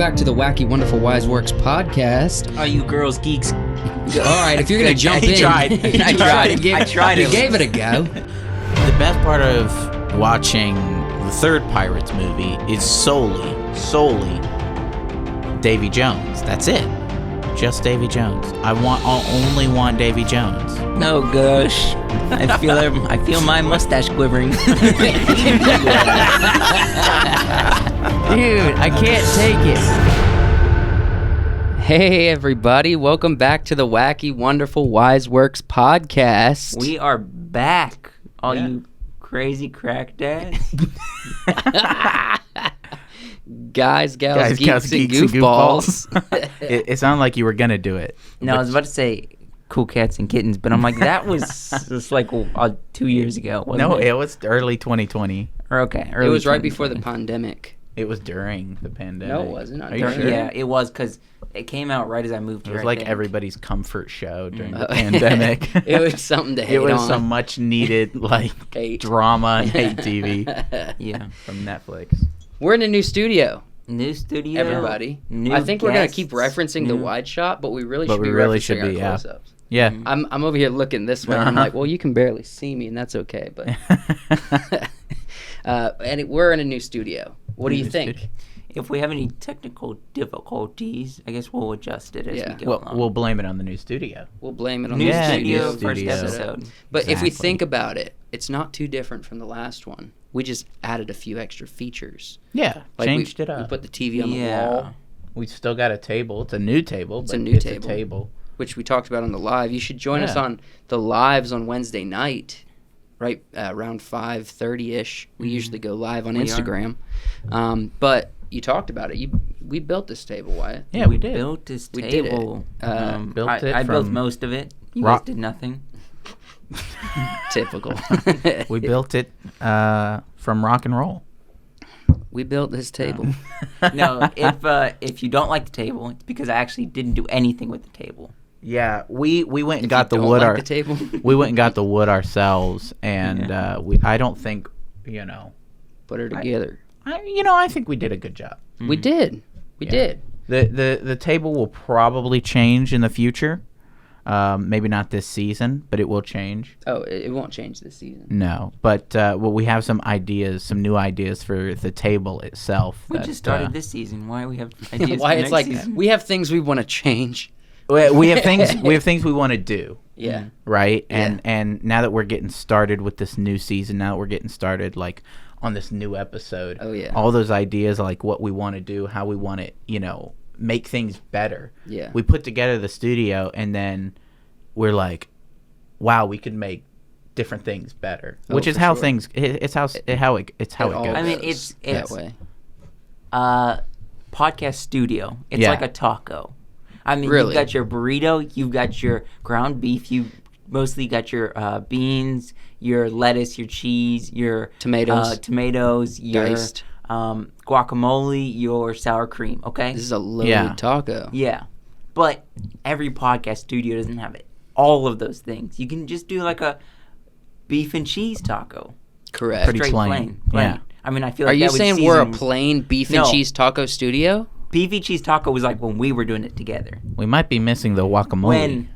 back to the Wacky, Wonderful, Wise Works podcast. Are you girls geeks? All right, if you're going to jump in. I tried You it. gave it a go. The best part of watching the third Pirates movie is solely Davy Jones. That's it. Just Davy Jones. I'll only want Davy Jones. No, gosh. I feel my mustache quivering. Dude, I can't take it. Hey, everybody. Welcome back to the Wacky, Wonderful, Wise Works podcast. We are back, all you crazy crack dads. Guys, gals, geeks, and goofballs. It sounded like you were going to do it. No, I was about to say cool cats and kittens, but I'm like, that was just like 2 years ago, wasn't it? It was early 2020. Okay. It was right before the pandemic. It was during the pandemic. No, it wasn't. Are you sure? Yeah, it was, because it came out right as I moved here. It was like everybody's comfort show during the pandemic. It was something to hate on. It was some much needed drama and hate TV Yeah. from Netflix. We're in a new studio. New studio. Everybody. New I think we're going to guests, keep referencing the wide shot, but we really should be should referencing be, our close-ups. Yeah. I'm over here looking this way. And I'm like, well, you can barely see me, and that's okay. But we're in a new studio. What do you think? If we have any technical difficulties, I guess we'll adjust it as we go along. We'll blame it on the new studio. We'll blame it on New the studio, studio. first episode. But if we Exactly. think about it, it's not too different from the last one. We just added a few extra features. Yeah, changed it We up. put the TV on the wall, We still got a table. It's a new table. It's but a new it's table. a table. which we talked about on the live. You should join us Yeah. on the lives on Wednesday night, right around 5:30-ish. We usually go live on Instagram. But you talked about it. We built this table, Wyatt. Yeah, we did. Built this We did it. table. I built most of it. You guys did nothing. Typical. We built it from rock and roll. We built this table. No, if you don't like the table, it's because I actually didn't do anything with the table. Yeah, we went and If got you the don't wood. like the table. We went and got the wood ourselves, and I don't think Put her together. I think we did a good job. We did. We did. The table will probably change in the future. Maybe not this season, but it will change. Oh, it won't change this season. No, but we have some new ideas for the table itself. We just started this season. Why we have ideas Why for it's next like season? we have things we want to change. We have things. We have things we want to do. Yeah. Right. Yeah. And now that we're getting started with this new season, now that we're getting started on this new episode. Oh yeah. All those ideas, like what we want to do, how we want to, make things better. Yeah. We put together the studio, and then we're like, wow, we could make different things better. Which is for how sure. things. It's how it all goes. I mean, goes it's that way. Podcast studio. It's Yeah. like a taco. I mean, Really? you've got your burrito, you've got your ground beef, you mostly got your beans, your lettuce, your cheese, your Tomatoes. your Diced. guacamole, your sour cream. Okay. This is a loaded taco. Yeah, but every podcast studio doesn't have it. All of those things. You can just do like a beef and cheese taco. Correct. Pretty Straight plain. Yeah. I mean, I feel like Are you that would saying we're a season- plain beef and No. cheese taco studio? beefy cheese taco was like when we were doing it together. We might be missing the guacamole.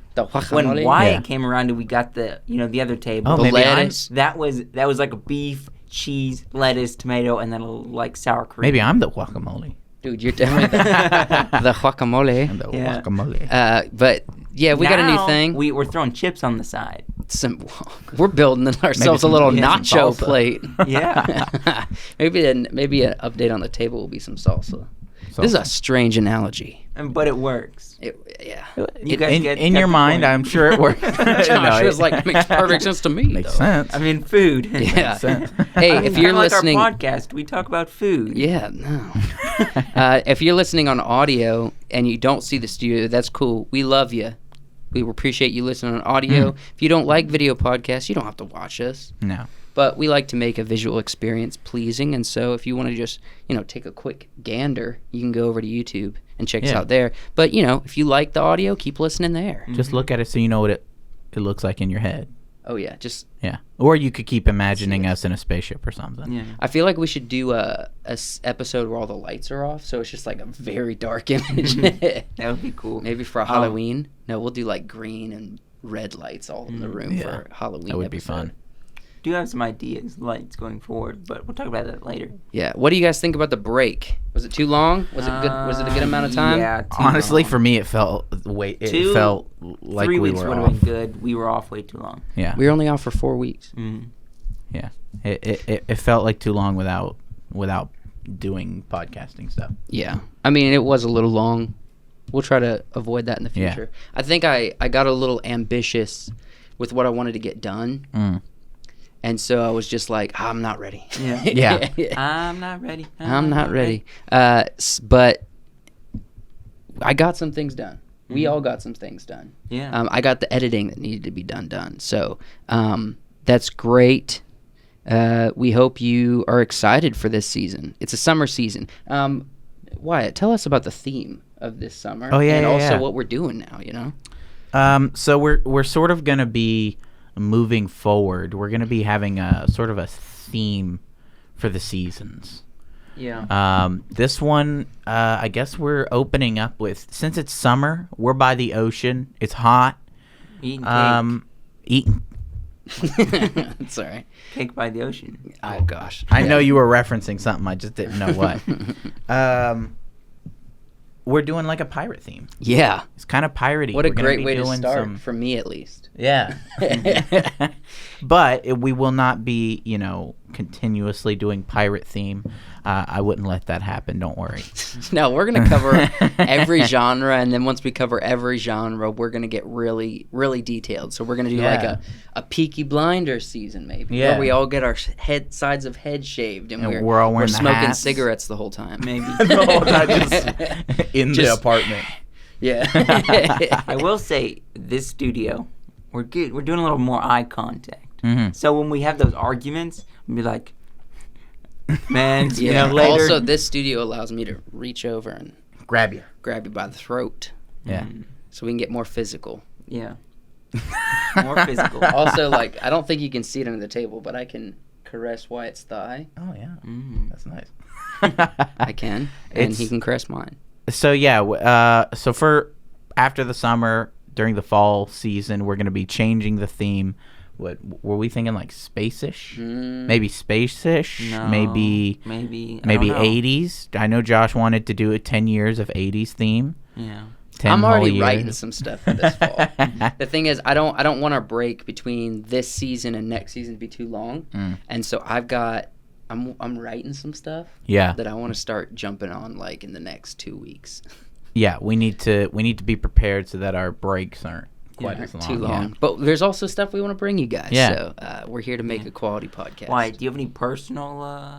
When Wyatt came around and we got the the other table, Oh, The maybe lettuce. that was like a beef, cheese, lettuce, tomato, and then like sour cream. Maybe I'm the guacamole. Dude, you're definitely the guacamole. I'm the Yeah. guacamole. But yeah, we got a new thing. We're throwing chips on the side. We're building ourselves a some- little some nacho salsa. plate. Yeah. maybe an update on the table will be some salsa. This is a strange analogy. But it works. Yeah. You guys get in your the mind, point. I'm sure it works. Josh was like, makes perfect sense to me. Makes though. sense. I mean, food. Yeah. sense. Hey, I mean, if you're kinda listening, like our podcast, we talk about food. yeah, no. If you're listening on audio and you don't see the studio, that's cool. We love you. We appreciate you listening on audio. If you don't like video podcasts, you don't have to watch us. No. But we like to make a visual experience pleasing, and so if you want to just, take a quick gander, you can go over to YouTube and check us out there. But, if you like the audio, keep listening there. Just look at it so you know what it looks like in your head. Oh yeah, just Yeah. Or you could keep imagining us in a spaceship or something. Yeah. I feel like we should do a episode where all the lights are off, so it's just like a very dark image. That would be cool. Maybe for Halloween. No, we'll do like green and red lights all in the room for Halloween. That would be episode. fun. Do have some ideas, lights going forward, but we'll talk about that later. Yeah. What do you guys think about the break? Was it too long? Was it good? Was it a good amount of time? Yeah. Honestly, for me, it felt like 3 we weeks were would off. have been good. We were off way too long. Yeah. We were only off for 4 weeks. Mm. Yeah. It felt like too long without doing podcasting stuff. Yeah. I mean, it was a little long. We'll try to avoid that in the Yeah. future. I think I got a little ambitious with what I wanted to get done. Mm. And so I was just like, I'm not ready. Yeah. Yeah. I'm not ready. I'm not ready. But I got some things done. We all got some things done. Yeah. I got the editing that needed to be done. So that's great. We hope you are excited for this season. It's a summer season. Wyatt, tell us about the theme of this summer. Oh, yeah, and yeah, also yeah. what we're doing now, you know? So we're sort of going to be moving forward. We're going to be having a sort of a theme for the seasons. Yeah. This one, I guess we're opening up with, since it's summer, we're by the ocean. It's hot. Eating cake. Eating. It's all right. Cake by the ocean. Oh, gosh. I know you were referencing something. I just didn't know what. We're doing like a pirate theme. Yeah. It's kind of piratey. What a We're gonna great be way to doing start, for me at least. Yeah. But we will not be, continuously doing pirate theme. I wouldn't let that happen. Don't worry. No, we're going to cover every genre, and then once we cover every genre, we're going to get really, really detailed. So we're going to do like a Peaky Blinders season, maybe, Yeah. where we all get our sides of head shaved, and we're all wearing the smoking hats. cigarettes the whole time. Maybe. The whole time just in the Just- apartment. Yeah. I will say, this studio, we're good. We're doing a little more eye contact. Mm-hmm. So when we have those arguments, we'll be like, man, Yeah. later. Also, this studio allows me to reach over and Grab you. grab you by the throat, Yeah. so we can get more physical. Yeah. More physical. Also, like, I don't think you can see it under the table, but I can caress Wyatt's thigh. Oh, yeah. Mm. That's nice. I can, and he It's- can caress mine. So, yeah. So for after the summer, during the fall season, we're going to be changing the theme. What were we thinking? Like space-ish? Maybe space-ish? No, maybe I don't know. 80s. I know Josh wanted to do a 10 years of 80s theme. Yeah. 10 I'm whole already years. writing some stuff for this fall. The thing is, I don't want our break between this season and next season to be too long, and so I'm writing some stuff Yeah. that I want to start jumping on like in the next 2 weeks. Yeah, we need to be prepared so that our breaks aren't quite as long. Too Yeah. long. But there's also stuff we want to bring you guys. Yeah. So we're here to make a quality podcast. Wyatt, do you have any personal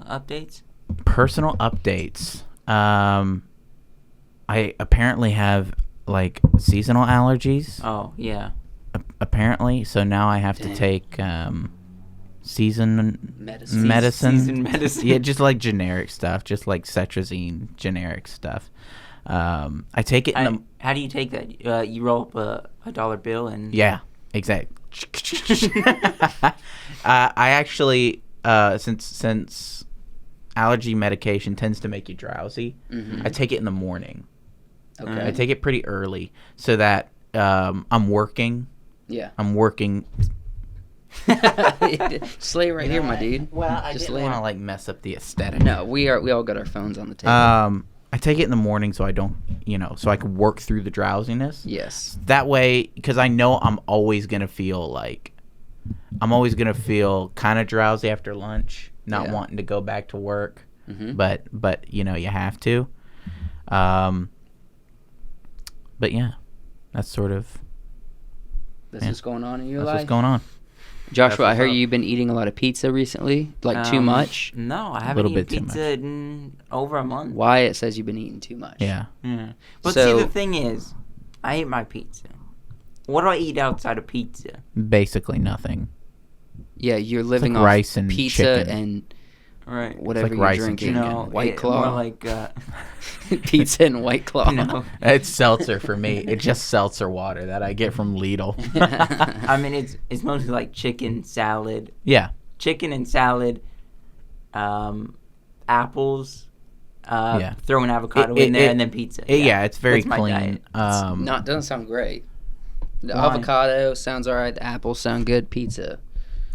updates? Personal updates. I apparently have like seasonal allergies. Oh, yeah. Apparently, so now I have to Dang. take season Medicine. medicine. Season medicine. Yeah, just like generic stuff, just like cetrizine generic stuff. I take it in the How do you take that? You roll up a dollar bill and... yeah, exactly. I actually since allergy medication tends to make you drowsy, I take it in the morning. Okay. I take it pretty early so that I'm working. Yeah. I'm working. Just lay it right here, my dude. Well, I Just didn't lay it- want to like mess up the aesthetic. No, we all got our phones on the table. I take it in the morning so I don't, so I can work through the drowsiness. Yes. That way, because I know I'm always gonna feel kind of drowsy after lunch, not Yeah. wanting to go back to work. Mhm. But you have to. But yeah, that's sort of That's what's going on in your that's life. what's going on. Joshua, I what's heard up. you've been eating a lot of pizza recently, like too much. No, I haven't Little eaten bit too pizza in over a month. Wyatt says you've been eating too much. Yeah. Yeah. But So- see, the thing is, I eat my pizza. What do I eat outside of pizza? Basically nothing. Yeah, you're living like off rice and pizza chicken. and Right. whatever like you're rice and drinking. chicken. No, White more Claw. like Pizza and White Claw. no. It's seltzer for me. It's just seltzer water that I get from Lidl. I mean, it's mostly like chicken salad, Yeah. chicken and salad, apples, Yeah. throw an avocado in there, and then pizza. Yeah, it's very That's my clean. diet. Doesn't sound great. The Why? avocado sounds alright. The apples sound good. Pizza.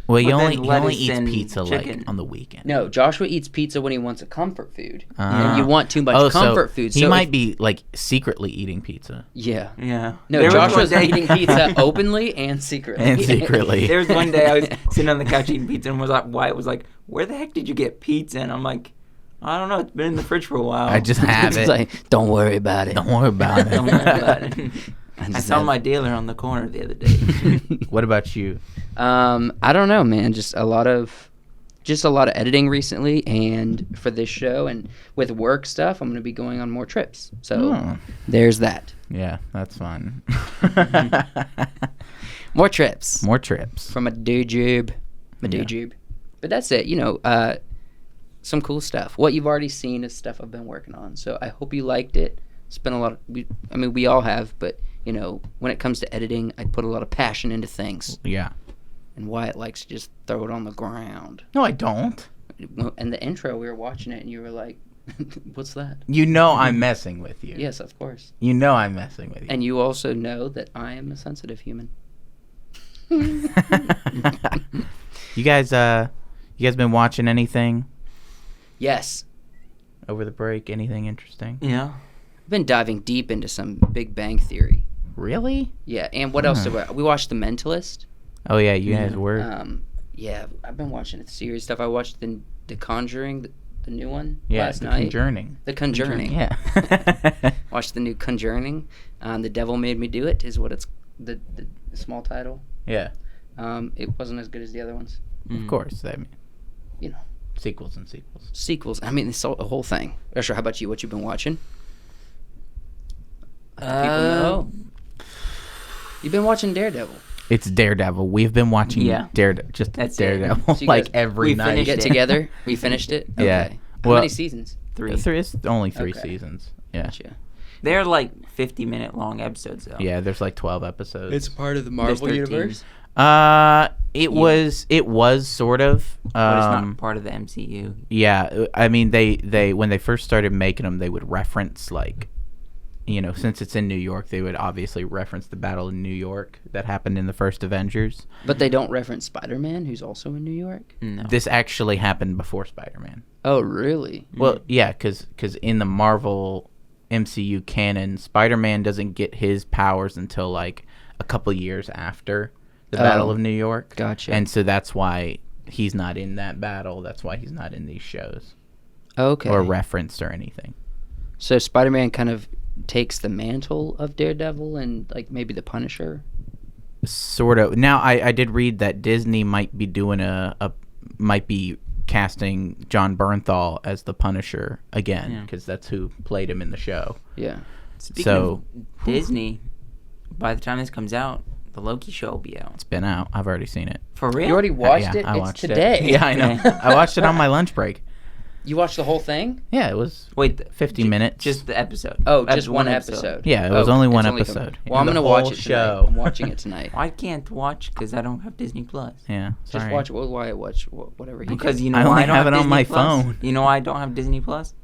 Well, he But then only lettuce eats and pizza chicken. like on the weekend. No, Joshua eats pizza when he wants a comfort food. Ah. And you want too much Oh, comfort so food. He So might if- be like secretly eating pizza. Yeah. Yeah. No, There was Joshua's one day- eating pizza openly and secretly. And secretly. There was one day I was sitting on the couch eating pizza, and Wyatt was like, "Where the heck did you get pizza?" And I'm like, "I don't know. It's been in the fridge for a while." I just have It's it. like, don't worry about it. Don't worry about Don't worry it. about it. I just saw have- my dealer on the corner the other day. What about you? I don't know, man. Just a lot of editing recently, and for this show, and with work stuff, I'm going to be going on more trips. So Oh. there's that. Yeah, that's fun. More trips More trips. from a day job. Yeah. But that's it. Some cool stuff. What you've already seen is stuff I've been working on. So I hope you liked it. It's been a lot. We all have, but when it comes to editing, I put a lot of passion into things. Yeah. And Wyatt likes to just throw it on the ground. No, I don't. And the intro, we were watching it, and you were like, "What's that?" You know I'm messing with you. Yes, of course. You know I'm messing with you. And you also know that I am a sensitive human. You guys been watching anything Yes, over the break? Anything interesting? Yeah. I've been diving deep into some Big Bang Theory. Really? Yeah, and what else did we watched? The Mentalist. Oh yeah, you guys were. Yeah, I've been watching the series stuff. I watched the Conjuring, the new one Yeah, last the night. Conjuring. The Conjuring. Yeah. Watched the new Conjuring. The Devil Made Me Do It is what it's the small title. Yeah. It wasn't as good as the other ones. Of course. I mean, You know. sequels and sequels. Sequels. I mean, it's a whole thing. Usher, how about you? What you been watching? Let the people know. You've been watching Daredevil. It's Daredevil. We've been watching Yeah. just That's it. Daredevil So you like guys- every we night. finished Get it. together. We finished it. Okay. Yeah. How Well- many seasons? 3. It's only 3 Okay. seasons. Yeah. Gotcha. They're like 50-minute long episodes, though. Yeah, there's like 12 episodes. part of the There's 13, It was sort of. but it's not part of the MCU. Yeah, I mean they when they first started making them, they would reference like, since it's in New York, they would obviously reference the battle in New York that happened in the first Avengers. But they don't reference Spider-Man, who's also in New York. No. This actually happened before Spider-Man. Oh, really? Well, yeah, because in the Marvel MCU canon, Spider-Man doesn't get his powers until like a couple years after the Battle of New York. Gotcha. And so that's why he's not in that battle. That's why he's not in these shows Okay. or referenced or anything. So Spider-Man kind of takes the mantle of Daredevil and like maybe the Punisher. Sort of. Now I did read that Disney might be doing might be casting John Bernthal as the Punisher again, because that's who played him in the show. Yeah. Speaking So- of Disney, by the time this comes out, the Loki show will be out. It's been out. I've already seen it. For real? You already watched Yeah, it? I It's watched today. It. Yeah, I know. I watched it on my lunch break. You watched the whole thing? Yeah, it was Wait, 50 minutes. Just the episode. Oh, just one episode. Yeah, it was Oh, only it's one only episode. Well, I'm The going to watch whole it show. tonight. I'm watching it tonight. I can't watch because I don't have Disney Plus. Yeah, Just sorry. watch it. Well, why watch whatever he Because did. you know I why only I don't have it on Disney my Plus? phone. You know why I don't have Disney Plus?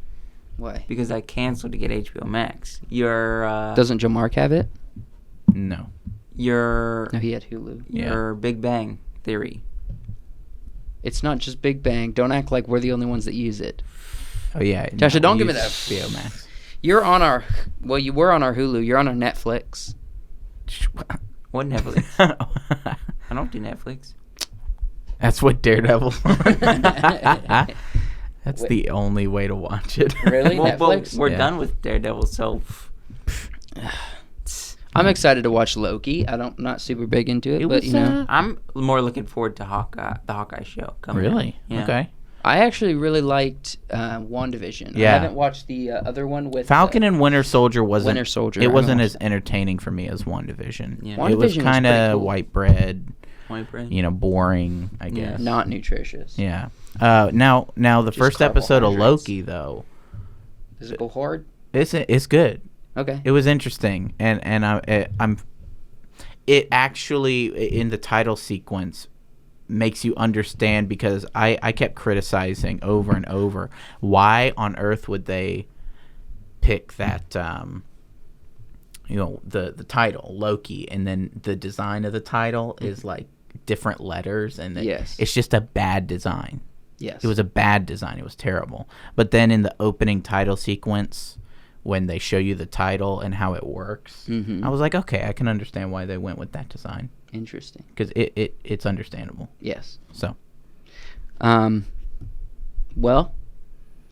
Why? Because I canceled to get HBO Max. Your Doesn't Joe Mark have it? No. your No, he had Hulu. your Big Bang Theory. It's not just Big Bang. Don't act like we're the only ones that use it. Oh yeah. Joshua, don't give me use that. HBO Max. You're on our... Well, you were on our Hulu. You're on our Netflix. What Netflix? I don't do Netflix. That's what Daredevil. That's Wait. the only way to watch it. Really? Well, Netflix? we're Yeah. done with Daredevil, so I'm excited to watch Loki. Not super big into it, but, I'm more looking forward to the Hawkeye show coming. Really? Yeah. Okay. I actually really liked WandaVision. Yeah. I haven't watched the other one with... Falcon and Winter Soldier wasn't. Winter Soldier. I It haven't wasn't watched as entertaining for me as WandaVision. Yeah. It was WandaVision was kind pretty of cool. white bread, White bread. boring, I Yeah. guess. Not nutritious. Yeah. Now the Just first episode of carbohydrates. Loki though, Does it go hard? it's good. Okay. It was interesting, and it actually in the title sequence makes you understand, because I kept criticizing over and over, why on earth would they pick that the title Loki, and then the design of the title is like different letters, and Yes. it's just a bad design. Yes. It was a bad design. It was terrible. But then in the opening title sequence, when they show you the title and how it works, Mhm. I was like, okay, I can understand why they went with that design, Interesting. because it's understandable. Yes. So Well,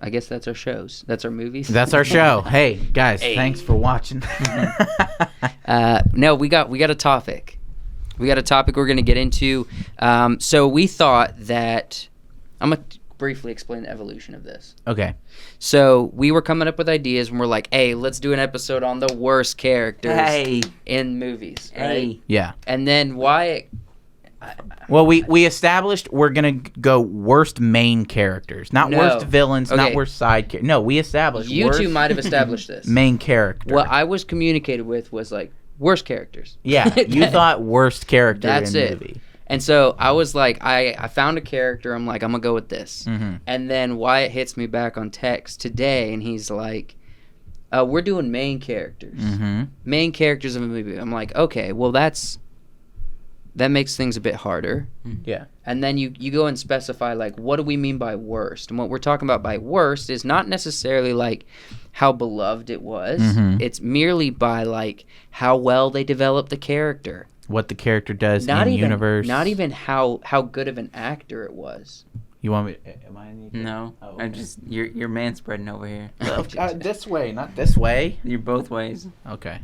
I guess that's our shows. That's our movies. that's our show. Hey guys, Hey. thanks for watching. No, we got a topic. We got a topic we're going to get into. So we thought that I'm going to briefly explain the evolution of this. Okay. So we were coming up with ideas, and we're like, hey, let's do an episode on the worst characters Hey. in movies. Right? Hey. Yeah. And then Wyatt... Well, we established we're gonna go worst main characters, not No. worst villains, not Okay. worst side characters. No, we established You worst two might have established this. main character. What I was communicated with was like, worst characters. Yeah, you thought worst character That's in it. movie. And so I was like, I found a character. I'm like, I'm going to go with this. Mhm. And then Wyatt hits me back on text today, and he's like, we're doing main characters. Mm-hmm. Main characters of a movie. I'm like, okay, well, that makes things a bit harder. Yeah. And then you go and specify, like, what do we mean by worst? And what we're talking about by worst is not necessarily, like, how beloved it was. Mhm. It's merely by, like, how well they developed the character. What the character does Not in even, universe. Not even how good of an actor it was. You want me? Am I? No, Oh, I'm okay. just you're man spreading over here. This way, not this way. You're both ways. Okay.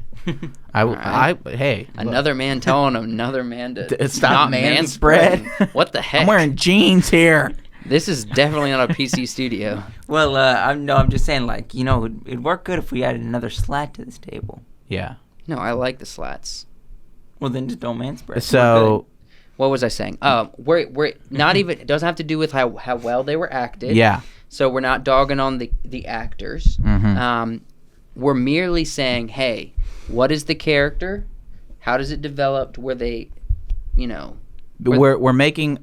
Alright. Hey. look, Another man telling another man to Stop not man-spreading. What the heck? I'm wearing jeans here. This is definitely not a PC studio. Well, I'm just saying, like, it'd work good if we added another slat to this table. Yeah. No, I like the slats. Well, then just don't man spread. So. What was I saying? We're not even. It doesn't have to do with how well they were acted. Yeah. So we're not dogging on the actors. Mhm. We're merely saying, hey, what is the character? How does it develop? Were they, We're making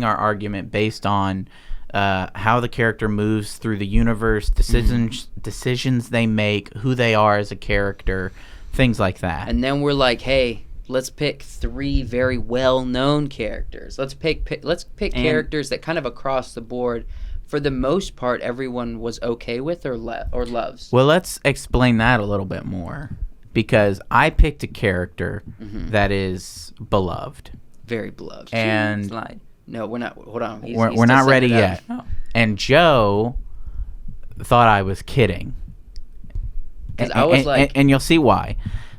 our argument based on how the character moves through the universe, decisions they make, who they are as a character, things like that. And then we're like, hey, let's pick 3 very well-known characters. Let's pick characters that kind of across the board, for the most part, everyone was okay with or loves. Well, let's explain that a little bit more, because I picked a character that is beloved. Very beloved. And Slide. No, we're not. Hold on. He's we're still not setting ready it up. yet. Oh. And Joe thought I was kidding. 'Cause I was like- and you'll see why.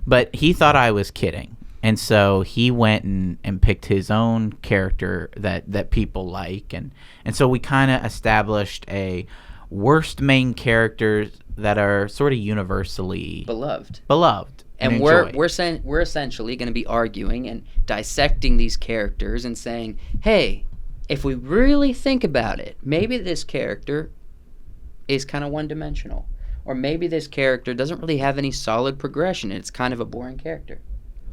But he thought I was kidding. And so he went and picked his own character that people like. And so we kind of established a worst main characters that are sort of universally Beloved. and we're enjoyed. we're essentially going to be arguing and dissecting these characters and saying, hey, if we really think about it, maybe this character is kind of one-dimensional, or maybe this character doesn't really have any solid progression. It's kind of a boring character,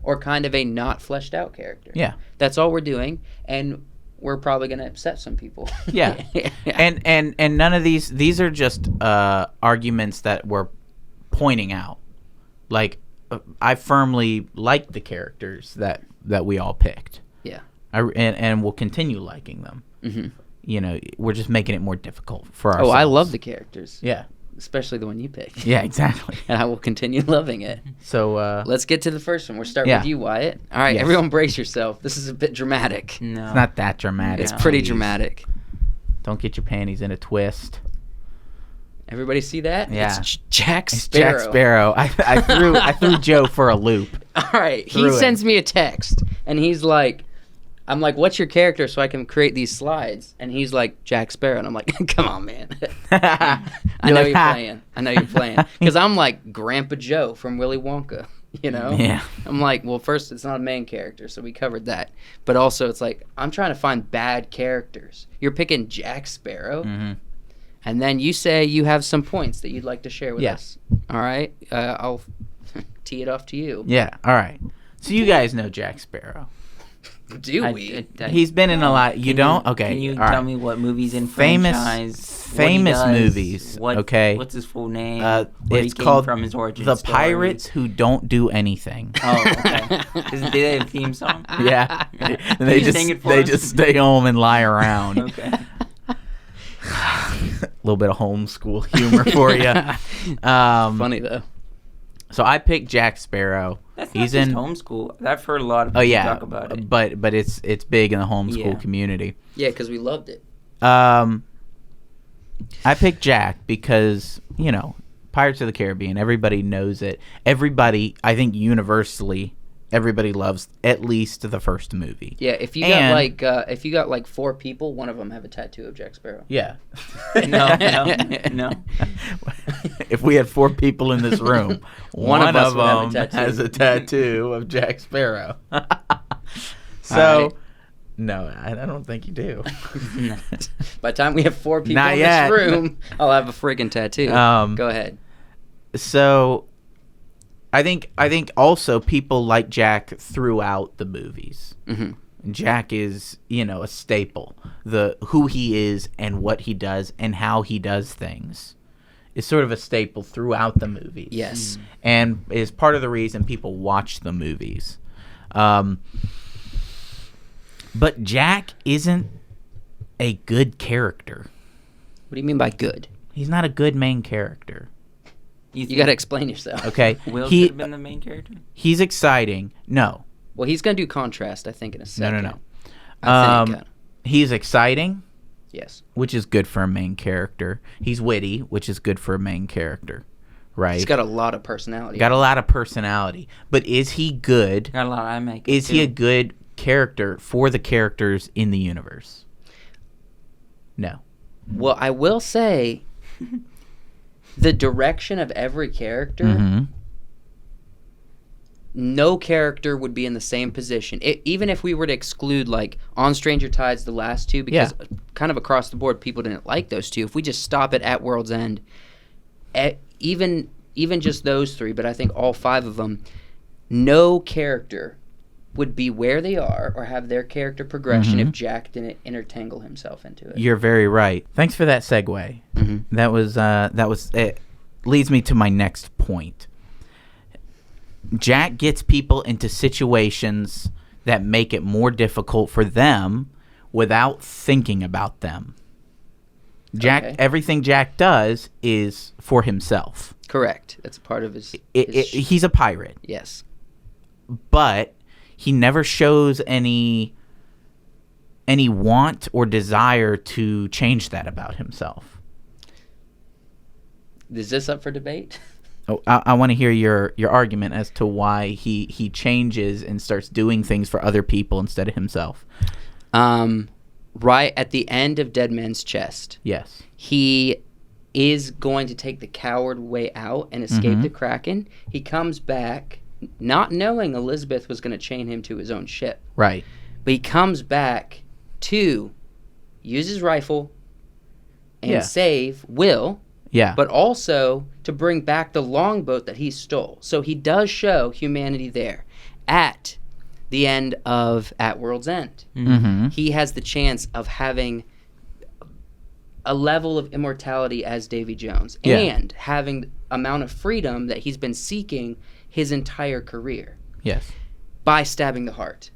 or kind of a not fleshed out character. Yeah. That's all we're doing, and we're probably going to upset some people. Yeah. And none of these are just arguments that we're pointing out. Like, I firmly like the characters that we all picked. Yeah. And we'll continue liking them. Mm-hmm. We're just making it more difficult for ourselves. Oh, I love the characters. Yeah. Especially the one you picked. Yeah, exactly. And I will continue loving it. So Let's get to the first one. We're starting Yeah. with you, Wyatt. All right, Yes. everyone brace yourself. This is a bit dramatic. No. it's not that dramatic. It's pretty please. dramatic. Don't get your panties in a twist. Everybody see that? Yeah. It's Jack It's Sparrow. Jack Sparrow. I threw Joe for a loop. All right, he Threw it. sends me a text, and he's like, I'm like, what's your character so I can create these slides? And he's like, Jack Sparrow. And I'm like, come on, man. I know like, you're "Ha." playing. I know you're playing. Because I'm like Grandpa Joe from Willy Wonka. you know? Yeah. I'm like, well, first, it's not a main character, so we covered that. But also, it's like, I'm trying to find bad characters. You're picking Jack Sparrow, and then you say you have some points that you'd like to share with us. All right? I'll tee it off to you. Yeah, all right. So you guys know Jack Sparrow. Do we? He's been in a lot. You don't? Okay. Can you all tell right. me what movies in Famous movies. Okay. What's his full name? Where he It's came called from, his origin The story. Pirates Who Don't Do Anything. Oh, okay. Do they have a theme song? Yeah. And Can they you sing it for us? just stay home and lie around. Okay. A little bit of homeschool humor for you. Funny, though. So I picked Jack Sparrow. That's not He's just in homeschool. I've heard a lot of Oh people yeah, talk about it. but it's big in the homeschool Yeah. community. Yeah, because we loved it. I picked Jack because, you know, Pirates of the Caribbean, everybody knows it. Everybody, I think universally, everybody loves at least the first movie. Yeah, if you got like 4 people, one of them have a tattoo of Jack Sparrow. Yeah. No. If we had 4 people in this room, one of us of would have a them tattoo. has a tattoo of Jack Sparrow. So, right. no, I don't think you do. By the time we have 4 people Not in yet. this room, I'll have a friggin' tattoo. Go ahead. So, I think also people like Jack throughout the movies. Mm-hmm. Jack is, you know, a staple. Who he is and what he does and how he does things is sort of a staple throughout the movies. Yes. And is part of the reason people watch the movies. But Jack isn't a good character. What do you mean by good? He's not a good main character. You got to explain yourself. Okay? Will should have been the main character? He's exciting. No. Well, he's going to do contrast, I think, in a second. No. I think. He's exciting, Yes. which is good for a main character. He's witty, which is good for a main character. Right? He's got a lot of personality. Got a lot of personality. But is he good? Got a lot of eye makeup. Is he a too. good character for the characters in the universe? No. Well, I will say the direction of every character, Mm-hmm. no character would be in the same position. Even if we were to exclude, like, On Stranger Tides, the last 2, because kind of across the board, people didn't like those 2. If we just stop it at World's End, even just those 3, but I think all 5 of them, no character would be where they are or have their character progression if Jack didn't intertangle himself into it. You're very right. Thanks for that segue. Mm-hmm. That was it. Leads me to my next point. Jack gets people into situations that make it more difficult for them without thinking about them. Okay. Everything Jack does is for himself. Correct. That's a part of his... He's a pirate, yes. but he never shows any want or desire to change that about himself. Is this up for debate? Oh, I want to hear your argument as to why he changes and starts doing things for other people instead of himself. Right at the end of Dead Man's Chest, Yes. he is going to take the coward way out and escape the Kraken. He comes back not knowing Elizabeth was going to chain him to his own ship. Right. But he comes back to use his rifle and save Will, Yeah. but also to bring back the longboat that he stole. So he does show humanity there at the end of At World's End. Mm-hmm. He has the chance of having a level of immortality as Davy Jones and having amount of freedom that he's been seeking his entire career Yes. by stabbing the heart.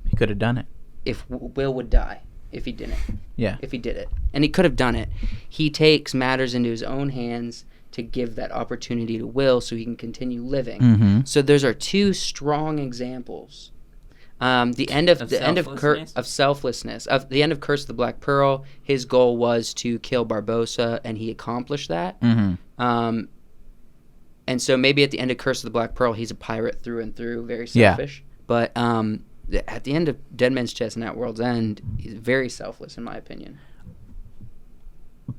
He could have done it. If Will would die, if he didn't. Yeah. If he did it. And he could have done it. He takes matters into his own hands to give that opportunity to Will so he can continue living. Mm-hmm. So those are 2 strong examples. The end of selflessness. Of the end of Curse of the Black Pearl, his goal was to kill Barbossa, and he accomplished that. Mm-hmm. And so maybe at the end of Curse of the Black Pearl, he's a pirate through and through, very selfish. But at the end of Dead Man's Chest and At World's End, he's very selfless, in my opinion.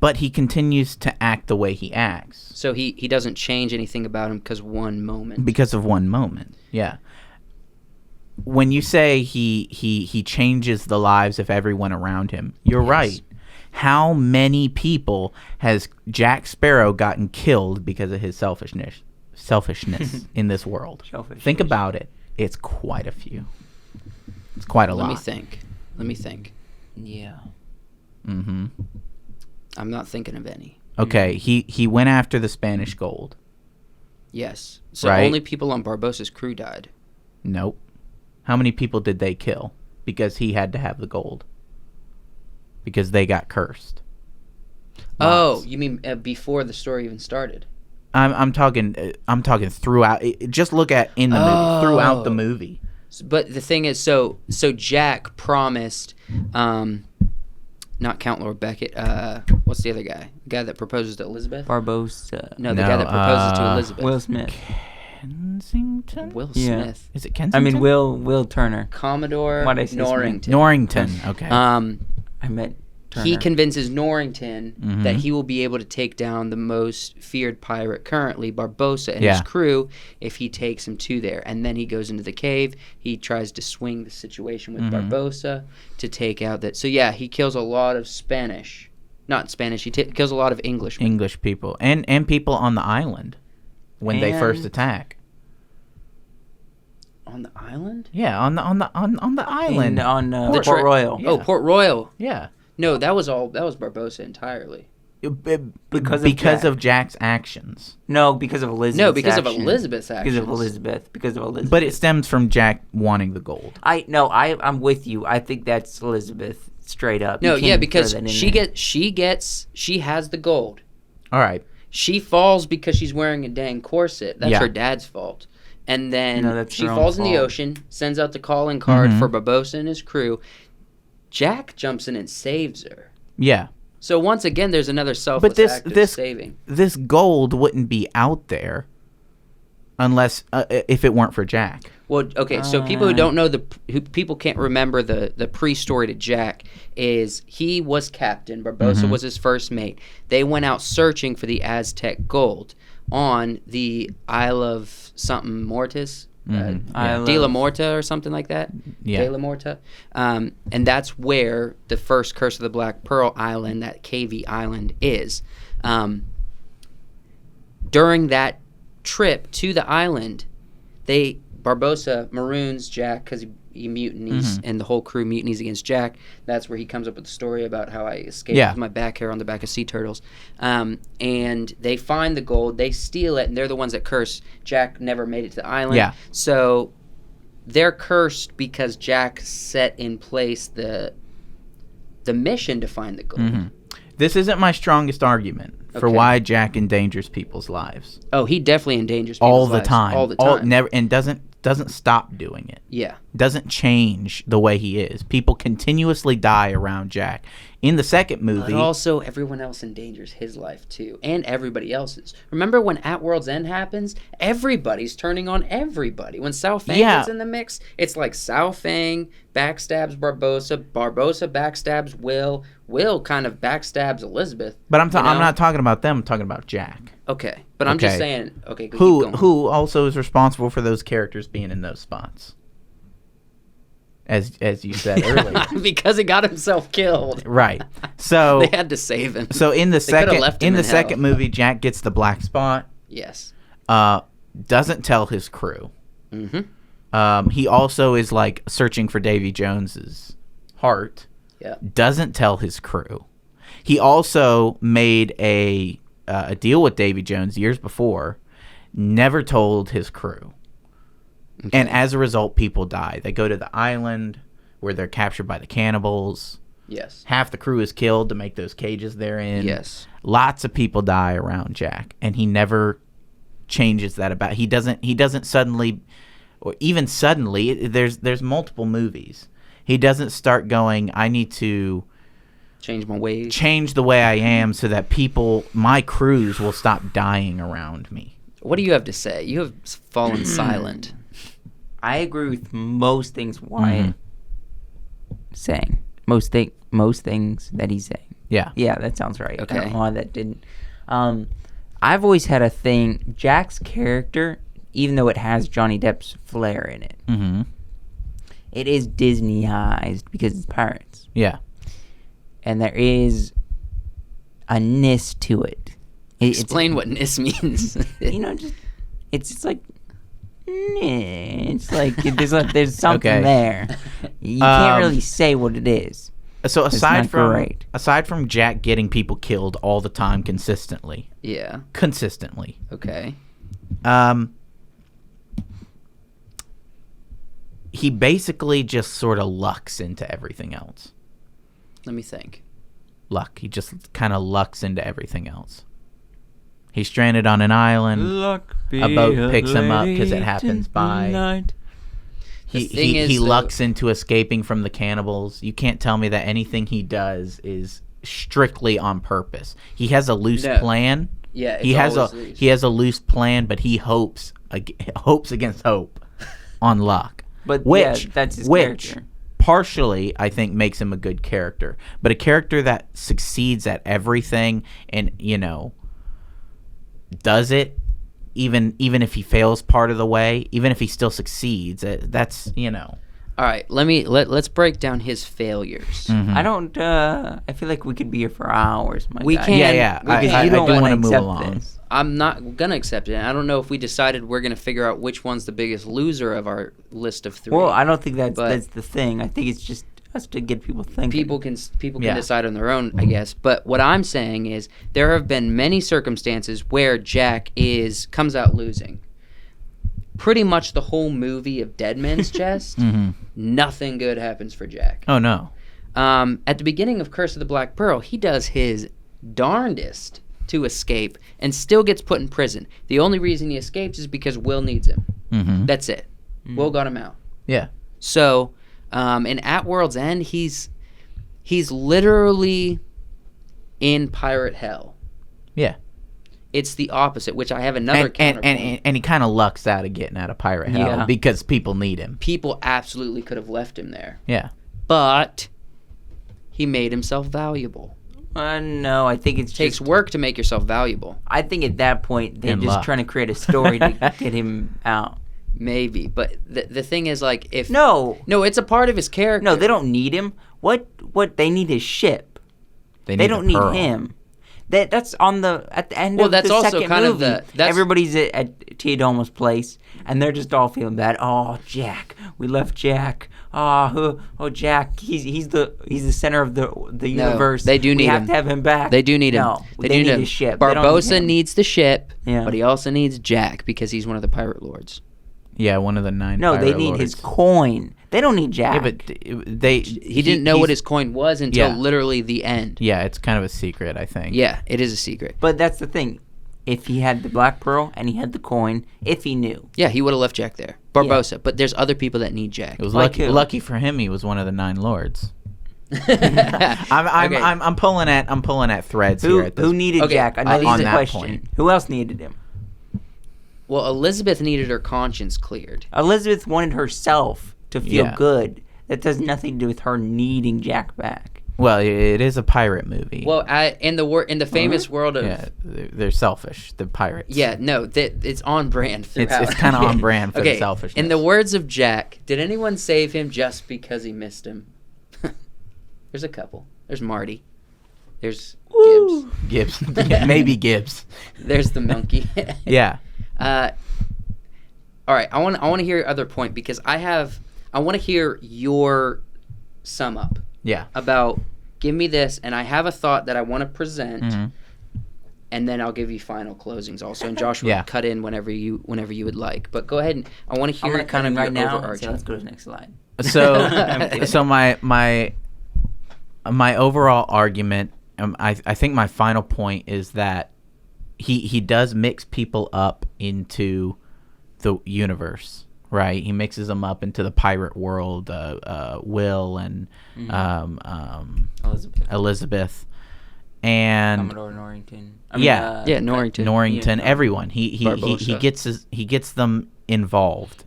but he continues to act the way he acts. So he doesn't change anything about him because one moment. Because of one moment, yeah. When you say he changes the lives of everyone around him, you're right. How many people has Jack Sparrow gotten killed because of his selfishness in this world? Think about it. It's quite a few. It's quite a lot. Let me think. Yeah. Mm-hmm. I'm not thinking of any. Okay, he went after the Spanish gold. Yes. So Right. only people on Barbossa's crew died. Nope. How many people did they kill? Because he had to have the gold. Because they got cursed. Oh, Lots. you mean before the story even started? I'm talking throughout. Just look at in the movie, throughout the movie. But the thing is, so Jack promised, not Count Lord Beckett. What's the other guy? The guy that proposes to Elizabeth? Barbosa. No, the guy that proposes to Elizabeth. Will Smith. Kensington? Will Yeah. Smith. Is it Kensington? I mean, Will Turner. Commodore Why'd I say Norrington. Norrington. Okay. I meant Turner. He convinces Norrington Mhm. that he will be able to take down the most feared pirate currently, Barbossa, and Yeah. his crew if he takes him to there. And then he goes into the cave. He tries to swing the situation with Barbossa to take out that. So, yeah, he kills a lot of Spanish. Not Spanish. He kills a lot of Englishmen. English people and people on the island when they first And- attack. On the island? Yeah, on the island. on The Port Royal. Yeah. Oh, Port Royal. Yeah. No, that was Barbossa entirely. Because of Jack's actions. No, because of Elizabeth's No, because of actions. Elizabeth's actions. Because of Elizabeth. But it stems from Jack wanting the gold. I'm with you. I think that's Elizabeth straight up. No, You yeah, can't because throw that in she has the gold. All right. She falls because she's wearing a dang corset. That's Yeah. her dad's fault. And then No, that's she her own falls in the fault. ocean, sends out the calling card Mhm. for Barbossa and his crew. Jack jumps in and saves her. Yeah. So once again, there's another selfless this- act of this- saving. This gold wouldn't be out there unless if it weren't for Jack. Well, okay, so people who don't know who people can't remember the pre-story to Jack is he was captain. Barbossa was his first mate. They went out searching for the Aztec gold on the Isle of something Mortis, De la Morta or something like that. Yeah. De la Morta, and that's where the first Curse of the Black Pearl Island, that KV Island, is. During that trip to the island, Barbossa maroons Jack because he mutinies and the whole crew mutinies against Jack. That's where he comes up with the story about how I escaped with my back hair on the back of sea turtles. And they find the gold, they steal it, and they're the ones that curse Jack never made it to the island. Yeah. So they're cursed because Jack set in place the mission to find the gold. This isn't my strongest argument for Okay. why Jack endangers people's lives Oh, he definitely endangers all people's the lives. time. All the time. Never and doesn't stop doing it. Yeah. Doesn't change the way he is. People continuously die around Jack. In the second movie, But also, everyone else endangers his life too, and everybody else's. Remember when At World's End happens? Everybody's turning on everybody. When Sao Fang gets in the mix, it's like Sao Fang backstabs Barbossa, Barbossa backstabs Will kind of backstabs Elizabeth. but I'm you know? not talking about them. I'm talking about Jack, Okay, but I'm just Okay. saying. Okay, keep going. who also is responsible for those characters being in those spots, as you said earlier. Because he got himself killed. Right. So They had to save him. so in the coulda left him in hell. second movie, Jack gets the black spot. Yes. Doesn't tell his crew. Mm-hmm. He also is like searching for Davy Jones's heart. Yeah. Doesn't tell his crew. He also made a deal with Davy Jones years before. Never told his crew. Okay. And as a result, people die. They go to the island where they're captured by the cannibals. Yes. Half the crew is killed to make those cages they're in. Yes. Lots of people die around Jack, and he never changes that about. He doesn't suddenly, or even suddenly. There's multiple movies. He doesn't start going, I need to Change my ways. change the way I am so that my crews will stop dying around me. What do you have to say? You have fallen silent. I agree with most things Wyatt saying. Most things that he's saying. Yeah. Yeah, that sounds right. Okay. I don't know why that didn't. I've always had a thing. Jack's character, even though it has Johnny Depp's flair in it, Mm-hmm. it is Disneyized because it's pirates. Yeah. And there is a ness to it. Explain what "nis" means. Just it's like it's like there's something Okay. there. You can't really say what it is. So not aside great. from Jack getting people killed all the time consistently, Yeah. okay, Okay. he basically just sort of lucks into everything else. Let me think. He just kind of lucks into everything else. He's stranded on an island. A boat picks him up because it happens by. He lucks into escaping from the cannibals. You can't tell me that anything he does is strictly on purpose. He has a loose plan. Yeah, he has a loose plan, but he hopes against hope on luck. But that's his character. Partially, I think, makes him a good character. But a character that succeeds at everything and, does it, even if he fails part of the way, even if he still succeeds, that's. All right, let's break down his failures. Mhm. I don't. I feel like we could be here for hours. My We guy. can. Yeah. Because I you do don't want to wanna move accept along. this. I'm not gonna accept it. I don't know if we decided we're gonna figure out which one's the biggest loser of our list of 3. Well, I don't think that's But- the thing. I think it's just us to get people thinking. People can Yeah. decide on their own, I guess. But what I'm saying is there have been many circumstances where Jack comes out losing. Pretty much the whole movie of Dead Man's Chest, Mm-hmm. nothing good happens for Jack. Oh no. At the beginning of Curse of the Black Pearl, he does his darndest to escape and still gets put in prison. The only reason he escapes is because Will needs him. Mm-hmm. That's it. Will got him out. Yeah. So, and at World's End, he's literally in pirate hell. Yeah. It's the opposite, which I have another counterpoint. And he kind of lucks out of getting out of pirate hell Yeah. because people need him. People absolutely could have left him there, Yeah. but he made himself valuable. No, I think it Takes work to make yourself valuable. I think at that point they're And just luck. trying to create a story to get him out. Maybe, but the thing is, like, if No, it's a part of his character. no, they don't need him. What they need is ship. They need don't the need pearl. him. That's at the end Well, of that's the also second kind of movie. that's- Everybody's at Teodoma's place, and they're just all feeling bad. Oh, Jack, we left Jack. Oh, Jack, he's the center of the universe. they do need We have him. to have him back. They do need him. No, They they do need him. his ship. They don't need Barbossa him. needs the ship, Yeah. but he also needs Jack because he's one of the pirate lords. Yeah, one of the 9 No, they pirate need lords. his coin. They don't need Jack. Yeah, but they He didn't know what his coin was until Yeah. literally the end. Yeah, it's kind of a secret, I think. Yeah, it is a secret. But that's the thing. If he had the Black Pearl and he had the coin, if he knew. Yeah, he would have left Jack there. Barbossa, but there's other people that need Jack. It was Like who? lucky for him. He was one of the 9 lords. Okay. I'm pulling at threads Who here. At this. who needed Okay, Jack? I know on this is a that question. point. Who else needed him? Well, Elizabeth needed her conscience cleared. Elizabeth wanted herself to feel Yeah. good. That has nothing to do with her needing Jack back. Well, it is a pirate movie. Well, in the famous world of yeah, they're selfish. The pirates. it's on brand throughout. It's kind of on brand for the Okay, selfishness. in the words of Jack, did anyone save him just because he missed him? There's a couple. There's Marty. There's Woo. Gibbs. Gibbs, maybe Gibbs. There's the monkey. Yeah. All right, I want to hear your other point because I want to hear your sum up Yeah. about give me this, and I have a thought that I want to present, Mhm. and then I'll give you final closings also. And Joshua, Yeah. cut in whenever you would like. But go ahead, and I want to I'm hear gonna kind of right your now. overarching. So let's go to the next slide. So, so my overall argument, I think my final point is that he does mix people up into the universe, right? He mixes them up into the pirate world, Will and Elizabeth, and Commodore Norrington. Norrington. Norrington, Yeah. everyone. He Barbossa. gets them involved.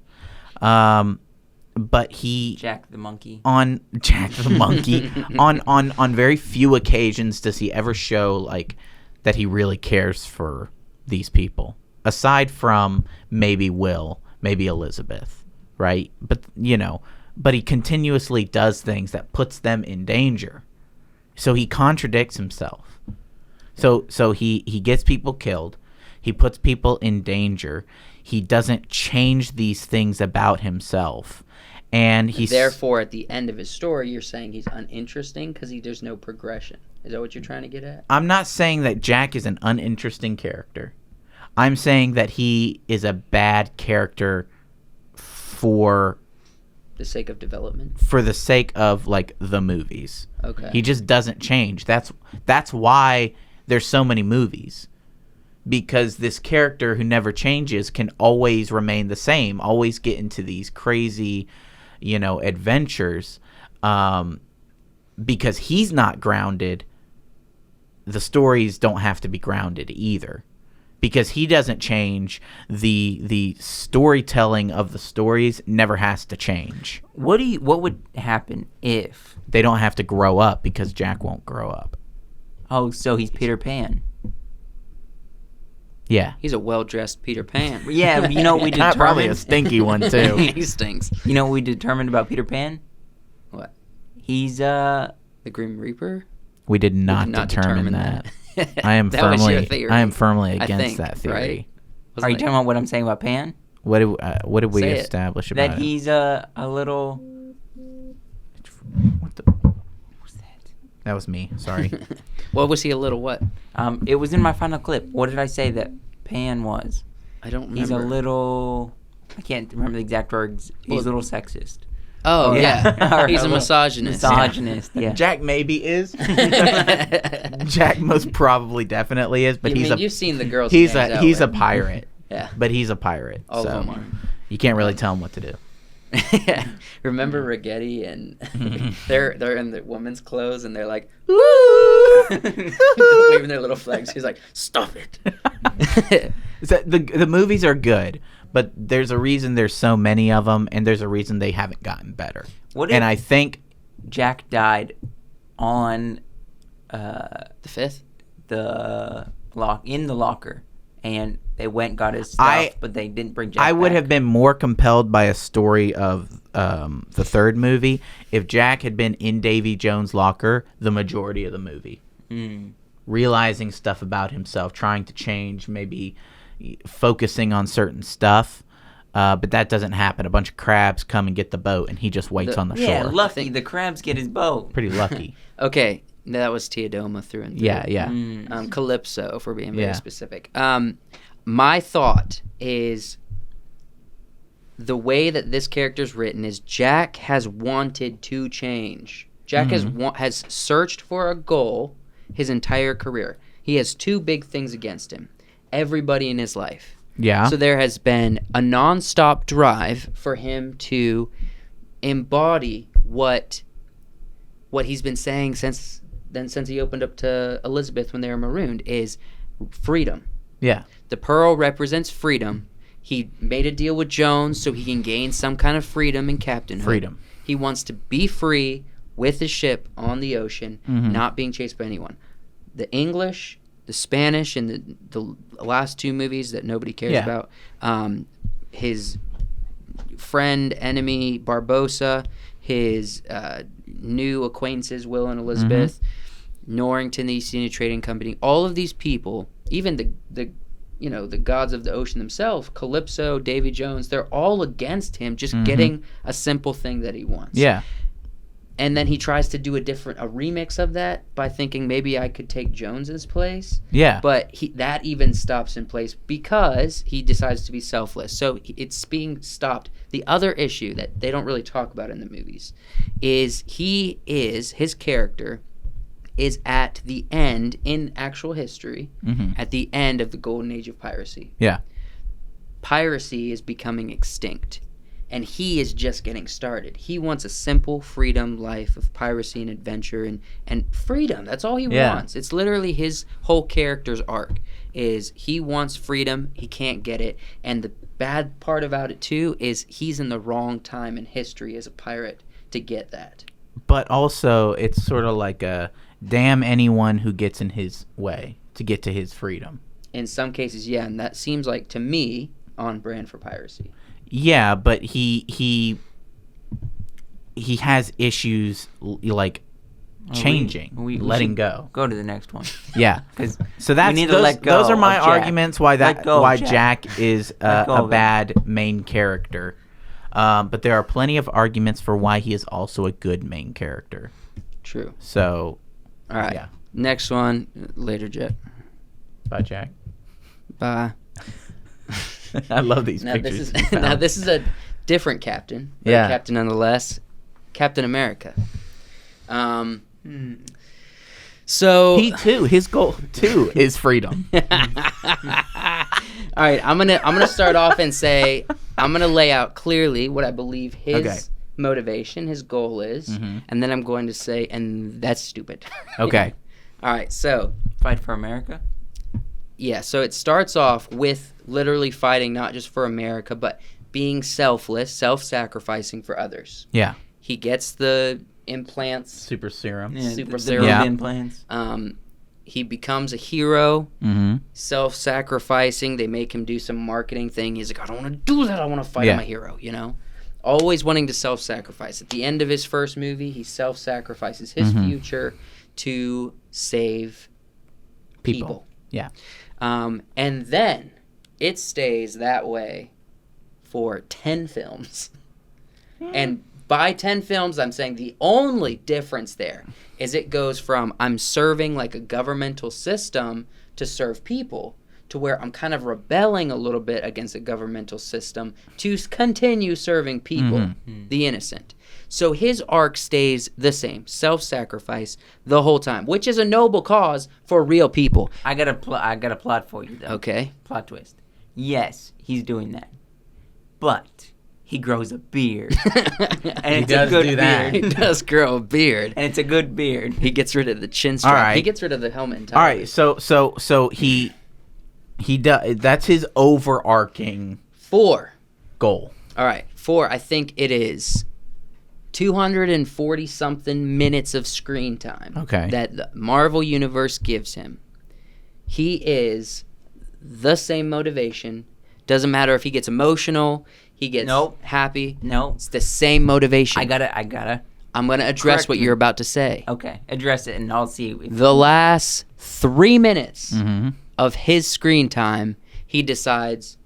but he Jack the monkey. on Jack the monkey on very few occasions does he ever show like that he really cares for these people, aside from maybe Will, maybe Elizabeth, right? But but he continuously does things that puts them in danger, so he contradicts himself. So he gets people killed, he puts people in danger, he doesn't change these things about himself. And he's therefore, at the end of his story, you're saying he's uninteresting because there's no progression. Is that what you're trying to get at? I'm not saying that Jack is an uninteresting character. I'm saying that he is a bad character for the sake of development. For the sake of like the movies. Okay. He just doesn't change. That's why there's so many movies. Because this character who never changes can always remain the same, always get into these crazy adventures, because he's not grounded. The stories don't have to be grounded either, because he doesn't change. The storytelling of the stories never has to change. What would happen if They don't have to grow up because Jack won't grow up. Oh, so he's Peter Pan. Yeah. He's a well-dressed Peter Pan. Yeah, you know what we determined? Probably a stinky one too. He stinks. You know what we determined about Peter Pan? What? He's The Grim Reaper? We did not determine that. I am That was your firmly theory, I am firmly I against think, that theory. right? Are Wasn't you it- talking about what I'm saying about Pan? What did we Say it. establish about That it? he's a little. What the? What's that? That was me. Sorry. What was he a little what? It was in my final clip. What did I say that Pan was? I don't remember. He's a little. I can't remember the exact words. He's Well- a little sexist. Oh, Yeah. yeah. He's a misogynist. Misogynist. Yeah. Jack maybe is. Jack most probably definitely is, but you've seen the girls. he's he hangs a out he's a with. pirate. Yeah. But he's a pirate. All so of them are. you can't really tell him what to do. Remember Rigetti and they're in the woman's clothes and they're like waving their little flags. He's like, "Stop it!" The movies are good, but there's a reason there's so many of them, and there's a reason they haven't gotten better. What if and I think Jack died on The fifth. the locker, and they went and got his stuff, but they didn't bring Jack I would back. have been more compelled by a story of the third movie if Jack had been in Davy Jones' locker the majority of the movie. Realizing stuff about himself, trying to change, maybe focusing on certain stuff. But that doesn't happen. A bunch of crabs come and get the boat, and he just waits on the Yeah, shore. lucky the crabs get his boat. Pretty lucky. Okay, that was Teodoma through and through. Yeah. Calypso, if we're being very Yeah. specific. My thought is the way that this character's written is Jack has wanted to change. Jack has searched for a goal his entire career. He has two big things against him. Everybody in his life. Yeah. So there has been a nonstop drive for him to embody what he's been saying since he opened up to Elizabeth when they were marooned is freedom. Yeah. The pearl represents freedom. He made a deal with Jones so he can gain some kind of freedom in captainhood. Freedom. He wants to be free with his ship on the ocean, not being chased by anyone. The English, the Spanish, and the last two movies that nobody cares about, his friend, enemy, Barbossa, his new acquaintances, Will and Elizabeth, Norrington, the East India Trading Company, all of these people, even the gods of the ocean themselves, Calypso, Davy Jones, they're all against him just getting a simple thing that he wants. Yeah. And then he tries to do a remix of that by thinking maybe I could take Jones's place. Yeah. But that even stops in place because he decides to be selfless. So it's being stopped. The other issue that they don't really talk about in the movies is his character is at the end in actual history, at the end of the golden age of piracy. Yeah. Piracy is becoming extinct. And he is just getting started. He wants a simple freedom life of piracy and adventure and freedom. That's all he wants. It's literally his whole character's arc. is he wants freedom, he can't get it, and the bad part about it too is he's in the wrong time in history as a pirate to get that. But also, it's sort of like a damn anyone who gets in his way to get to his freedom. In some cases, yeah, and that seems like, to me, on brand for piracy. Yeah, but he has issues like changing, letting go. Go to the next one. Yeah, so that's need to let go those are my of Jack. arguments why Let go of why Jack. Jack is Let go a of him. bad main character. But there are plenty of arguments for why he is also a good main character. True. So, All right. yeah. Next one, later, Jet. Bye, Jack. Bye. I love these Now pictures. this is a different captain. But Yeah. a captain nonetheless. Captain America. So He too. His goal too is freedom. all right, I'm gonna start off and say I'm gonna lay out clearly what I believe his Okay. motivation, his goal is, and then I'm going to say, and that's stupid. Okay. All right, so Fight for America. yeah, so it starts off with literally fighting not just for America, but being selfless, self-sacrificing for others. Yeah. He gets the implants. Super serum. Yeah, Super the serum. Yeah. implants. He becomes a hero, Mm-hmm. self-sacrificing. They make him do some marketing thing. He's like, I don't want to do that. I want to fight. Yeah. I'm a hero, you know? Always wanting to self-sacrifice. At the end of his first movie, he self-sacrifices his future to save people. Yeah. And then it stays that way for 10 films. And by 10 films, I'm saying the only difference there is it goes from I'm serving like a governmental system to serve people to where I'm kind of rebelling a little bit against a governmental system to continue serving people, the innocent. So his arc stays the same, self-sacrifice the whole time, which is a noble cause for real people. I got a plot for you though. Okay. Plot twist. Yes, he's doing that, but he grows a beard, and it's does a good do that. He beard, does grow a beard. and it's a good beard. He gets rid of the chin strap. All right. He gets rid of the helmet All entirely. right. So he does. That's his overarching 4. goal. All right. 4, I think it is 240 something minutes of screen time. Okay. That the Marvel Universe gives him. He is the same motivation. Doesn't matter if he gets emotional, he gets Nope. happy. No, It's the same motivation. I gotta. I'm going to address Correct what me. you're about to say. Okay, address it, and I'll see. If The last 3 minutes Mm-hmm. of his screen time, he decides,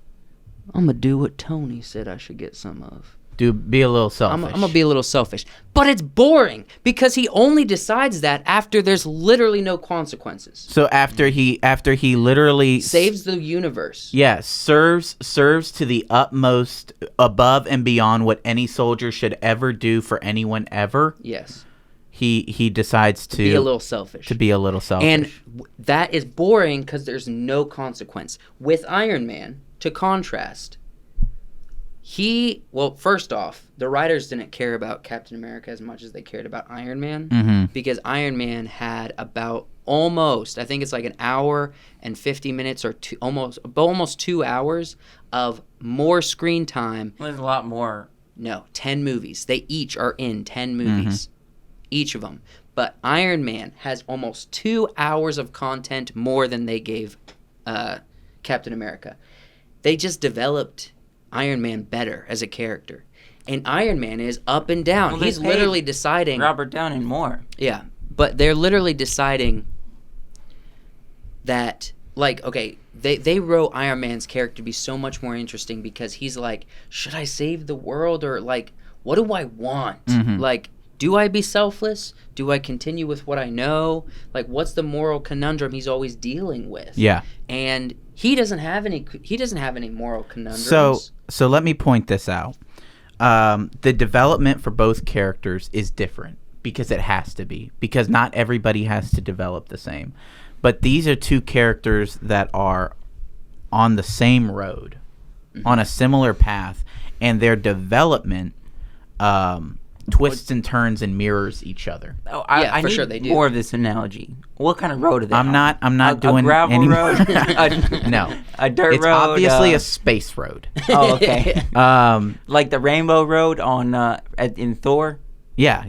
I'm going to do what Tony said I should get some of. Be a little selfish. I'm going to be a little selfish. But it's boring because he only decides that after there's literally no consequences. So after he literally Saves the universe. Yes, serves to the utmost, above and beyond what any soldier should ever do for anyone ever. Yes. He decides to Be a little selfish. be a little selfish. And that is boring because there's no consequence. With Iron Man, to contrast, first off, the writers didn't care about Captain America as much as they cared about Iron Man because Iron Man had about I think it's like an hour and 50 minutes or almost 2 hours of more screen time. there's a lot more. No, 10 movies. They each are in 10 movies, each of them. But Iron Man has almost 2 hours of content more than they gave Captain America. They just developed Iron Man better as a character. And Iron Man is up and down. Well, they He's paid literally deciding. Robert Downey more. Yeah, but they're literally deciding that, like, okay, they wrote Iron Man's character to be so much more interesting because he's like, should I save the world or, like, what do I want? Like, do I be selfless? Do I continue with what I know? Like, what's the moral conundrum he's always dealing with? yeah. And he doesn't have any moral conundrums. So let me point this out. The development for both characters is different because it has to be, because not everybody has to develop the same. But these are two characters that are on the same road, on a similar path, and their development twists and turns and mirrors each other. Oh, Yeah, I for need sure they do. more of this analogy. What kind of road are they I'm on? not doing a gravel any road. No, A dirt it's road. obviously a space road. Oh, okay. Um, Like the Rainbow Road on in Thor. yeah.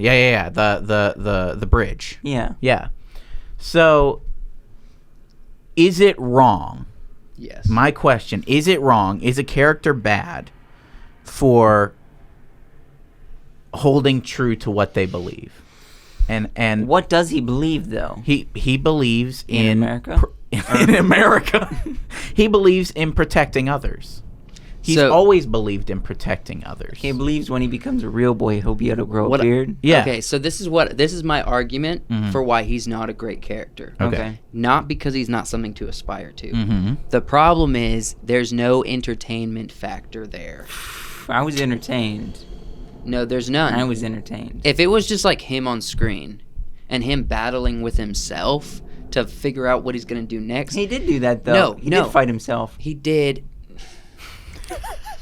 The bridge. Yeah. Yeah. So, is it wrong? Yes. My question: is it wrong? Is a character bad for holding true to what they believe? And What does he believe though? he believes In America? in America. He believes in protecting others. He's So- always believed in protecting others. He believes when he becomes a real boy, he'll be able to grow a What- beard. Yeah. Okay, so this is my argument for why he's not a great character. Okay. Not because he's not something to aspire to. Mm-hmm. The problem is there's no entertainment factor there. I was entertained. No, there's none. I was entertained. If it was just like him on screen and him battling with himself to figure out what he's going to do next, He did do that though. No, he no. did fight himself. he did.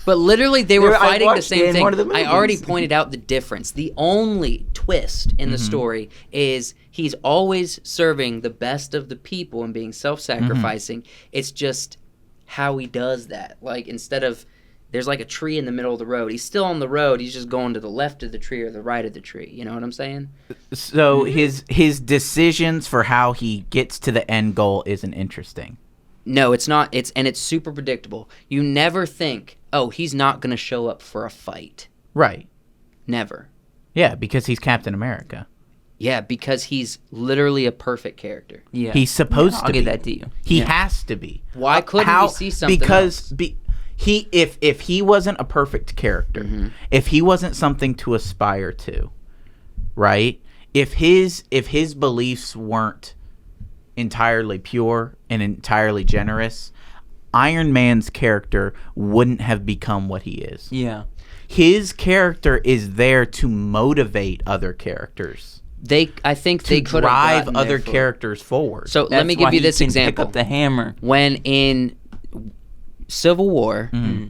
But literally, they were I fighting the watched it same in thing. one of the I already movies. pointed out the difference. The only twist in the story is he's always serving the best of the people and being self-sacrificing. It's just how he does that. Like, instead of there's like a tree in the middle of the road, he's still on the road. He's just going to the left of the tree or the right of the tree. You know what I'm saying? So his decisions for how he gets to the end goal isn't interesting. No, it's not. It's super predictable. You never think, oh, he's not going to show up for a fight. Right. Never. Yeah, because he's Captain America. Yeah, because he's literally a perfect character. Yeah. He's supposed I'll to give be. that to you. He Yeah. has to be. Why couldn't we see something Because else? if he wasn't a perfect character, Mm-hmm. if he wasn't something to aspire to, right? If his beliefs weren't entirely pure and entirely generous, Iron Man's character wouldn't have become what he is. Yeah. His character is there to motivate other characters, I think to they could drive have other characters forward. So let That's me why give you he this can example. Pick up the hammer. When in Civil War, Mm-hmm.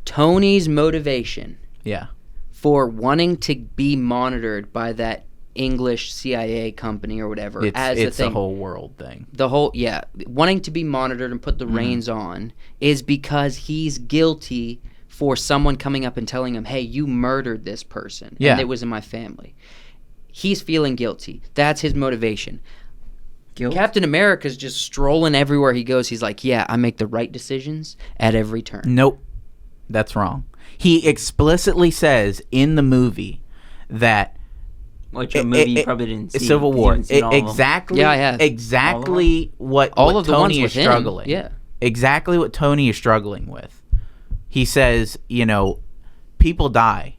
Tony's motivation yeah. for wanting to be monitored by that English CIA company or whatever It's the a thing. whole world thing. Wanting to be monitored and put the reins on is because he's guilty for someone coming up and telling him, hey, you murdered this person Yeah. and it was in my family. He's feeling guilty. That's his motivation. Guilt? Captain America's just strolling everywhere he goes. He's like, yeah, I make the right decisions at every turn. Nope. That's wrong. He explicitly says in the movie that Which a movie you probably didn't see. Civil 'cause you War. haven't seen all of them. Exactly. Yeah, I have. Exactly what All of the ones Tony with is him, struggling. yeah. Exactly what Tony is struggling with. He says, people die,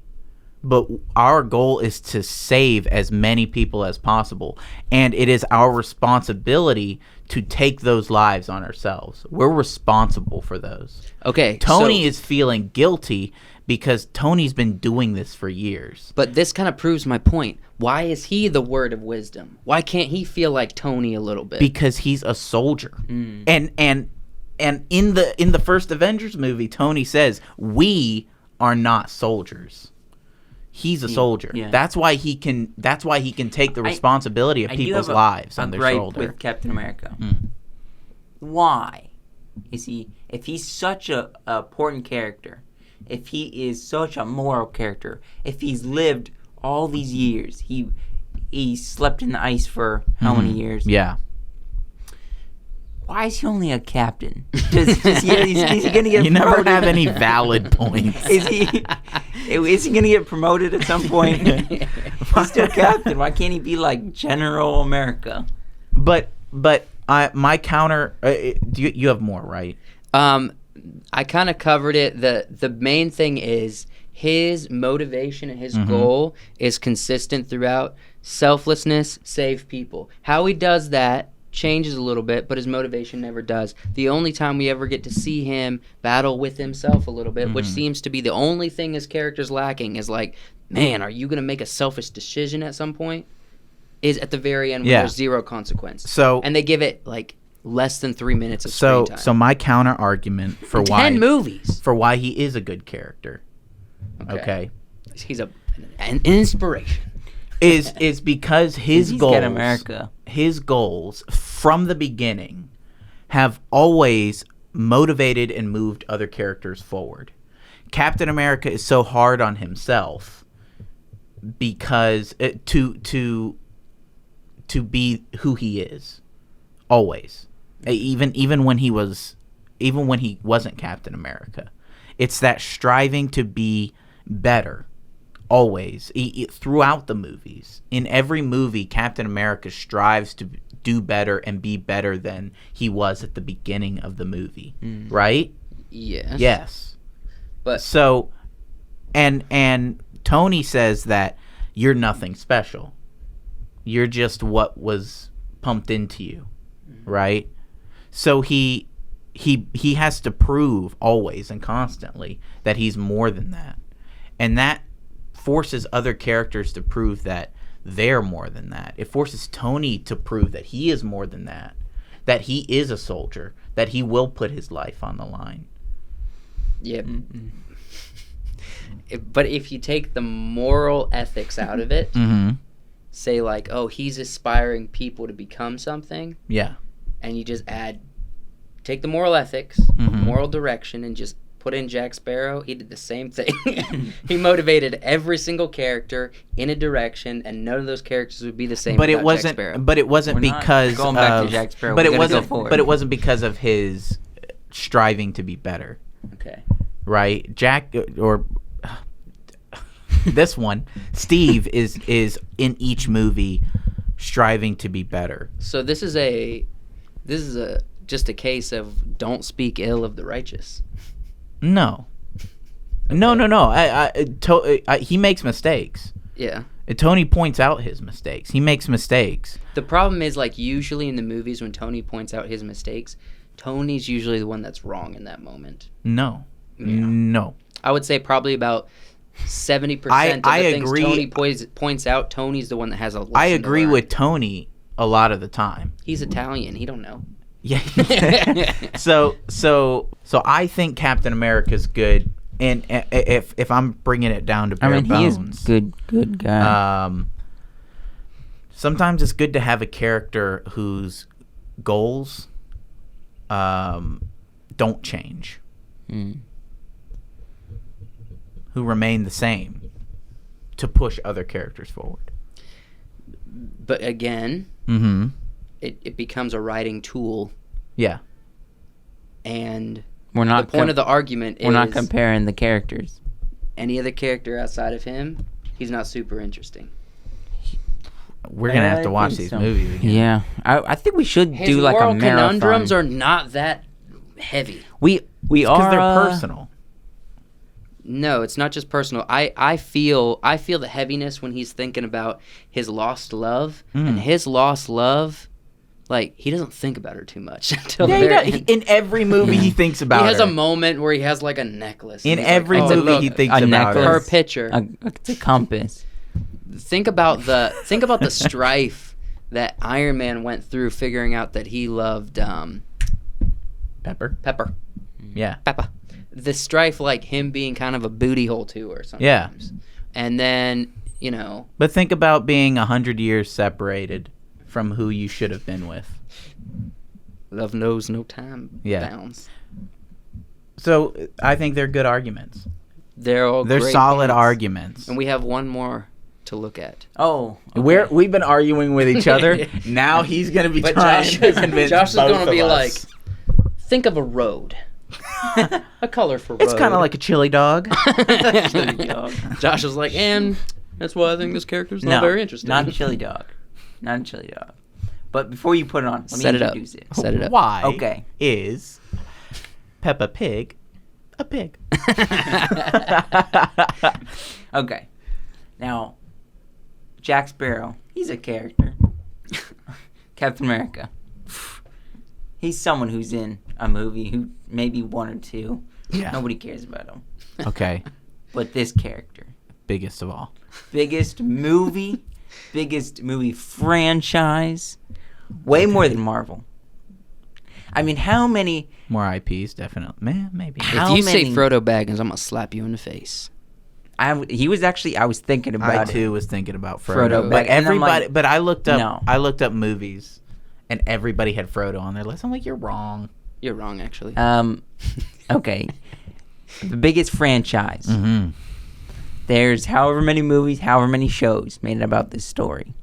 but our goal is to save as many people as possible, and it is our responsibility to take those lives on ourselves. We're responsible for those. Okay, Tony so- is feeling guilty because Tony's been doing this for years. But this kind of proves my point. Why is he the word of wisdom? Why can't he feel like Tony a little bit? Because he's a soldier. And in the first Avengers movie, Tony says, "We are not soldiers." He's a soldier. yeah. That's why he can take the responsibility of I do people's have lives a on their gripe shoulder. with Captain America. Why is he? If he's such a important character, if he is such a moral character, if he's lived all these years, he slept in the ice for how many years? Yeah. Why is he only a captain? Is he gonna get You never promoted? have any valid points. Is he gonna get promoted at some point? He's still captain. Why can't he be like General America? But my counter. You have more, right? I kind of covered it. The main thing is his motivation and his goal is consistent throughout. Selflessness, save people. How he does that changes a little bit, but his motivation never does. The only time we ever get to see him battle with himself a little bit, which seems to be the only thing his character's lacking, is like, man, are you going to make a selfish decision at some point? Is at the very end when Yeah. there's zero consequence. So And they give it like less than 3 minutes of screen time. so my counter argument for 10 why movies. for why he is a good character. Okay. He's a An inspiration. is because his He's goals, Captain America. his goals from the beginning have always motivated and moved other characters forward. Captain America is so hard on himself because to be who he is always, even when he wasn't Captain America. It's that striving to be better always throughout the movies. In every movie, Captain America strives to do better and be better than he was at the beginning of the movie, right? Yes. But So, and Tony says that you're nothing special. You're just what was pumped into you, right? So he has to prove always and constantly that he's more than that. And that forces other characters to prove that they're more than that. It forces Tony to prove that he is more than that he is a soldier, that he will put his life on the line. yeah. But if you take the moral ethics out of it, say like, oh, he's aspiring people to become something, Yeah. and you just take the moral ethics, moral direction, and just put in Jack Sparrow. He did the same thing. He motivated every single character in a direction, and none of those characters would be the same. But it without wasn't. Jack Sparrow. But it wasn't We're not because going back to of. Jack Sparrow. But We it gotta go wasn't. forward. But it wasn't because of his striving to be better, Okay. right? Jack or this one, Steve is in each movie striving to be better. So this is just a case of don't speak ill of the righteous. No. No. He makes mistakes. Yeah. Tony points out his mistakes. He makes mistakes. The problem is, like, usually in the movies when Tony points out his mistakes, Tony's usually the one that's wrong in that moment. No. Yeah. No. I would say probably about 70% of I the things agree. Tony points out, Tony's the one that has a lesson I to agree learn. with Tony a lot of the time. He's Italian. He don't know. Yeah. So I think Captain America's good, and if I'm bringing it down to bare he is bones, good guy. sometimes it's good to have a character whose goals don't change, who remain the same to push other characters forward. But again, it becomes a writing tool, Yeah. and We're not the point of the argument is we're not comparing the characters. any other character outside of him, he's not super interesting. We're gonna have to watch think these so. movies again. Yeah, I think we should His do like a moral marathon. conundrums are not that heavy. we Because are they're personal. No, it's not just personal. I feel the heaviness when he's thinking about his lost love, and his lost love, like, he doesn't think about her too much until the very end. In every movie he thinks about He has her. a moment where he has like a necklace. and In he's like, every "Oh, movie look, he thinks a about necklace. her. her picture. It's a compass. Think about the strife that Iron Man went through figuring out that he loved Pepper. Pepper. Yeah. Pepper. The strife, like him being kind of a booty hole to her sometimes. Yeah. And then, you know, But think about being 100 years separated from who you should have been with. love knows no time bounds. So I think they're good arguments. They're all They're great solid points. arguments. And we have one more to look at. Oh, okay. We've been arguing with each other. Now he's gonna be But trying Josh, to convince Josh is both going to be of like, us. think of a road. A colorful road. It's kind of like a chili dog. Chili dog. Josh is like, and that's why I think this character's not very interesting. Not a chili dog. Not a chili dog. But before you put it on, let me Set it up. introduce it. Set it up. Why? Okay. Is Peppa Pig a pig? Okay. Now, Jack Sparrow, he's a character. Captain America. He's someone who's in a movie, who maybe one or two. Yeah. Nobody cares about him. Okay. But this character, Biggest of all. biggest movie franchise, way more than Marvel. I mean, how many? More IPs, definitely. Man, maybe. How if you many- say Frodo Baggins, I'm going to slap you in the face. He was actually. I was thinking about I it. too was thinking about Frodo, Frodo, but and I'm everybody. like, But I looked up. no. I looked up movies, and everybody had Frodo on their list. I'm like, you're wrong. You're wrong, actually. Okay. The biggest franchise. Mm-hmm. There's however many movies, however many shows made about this story.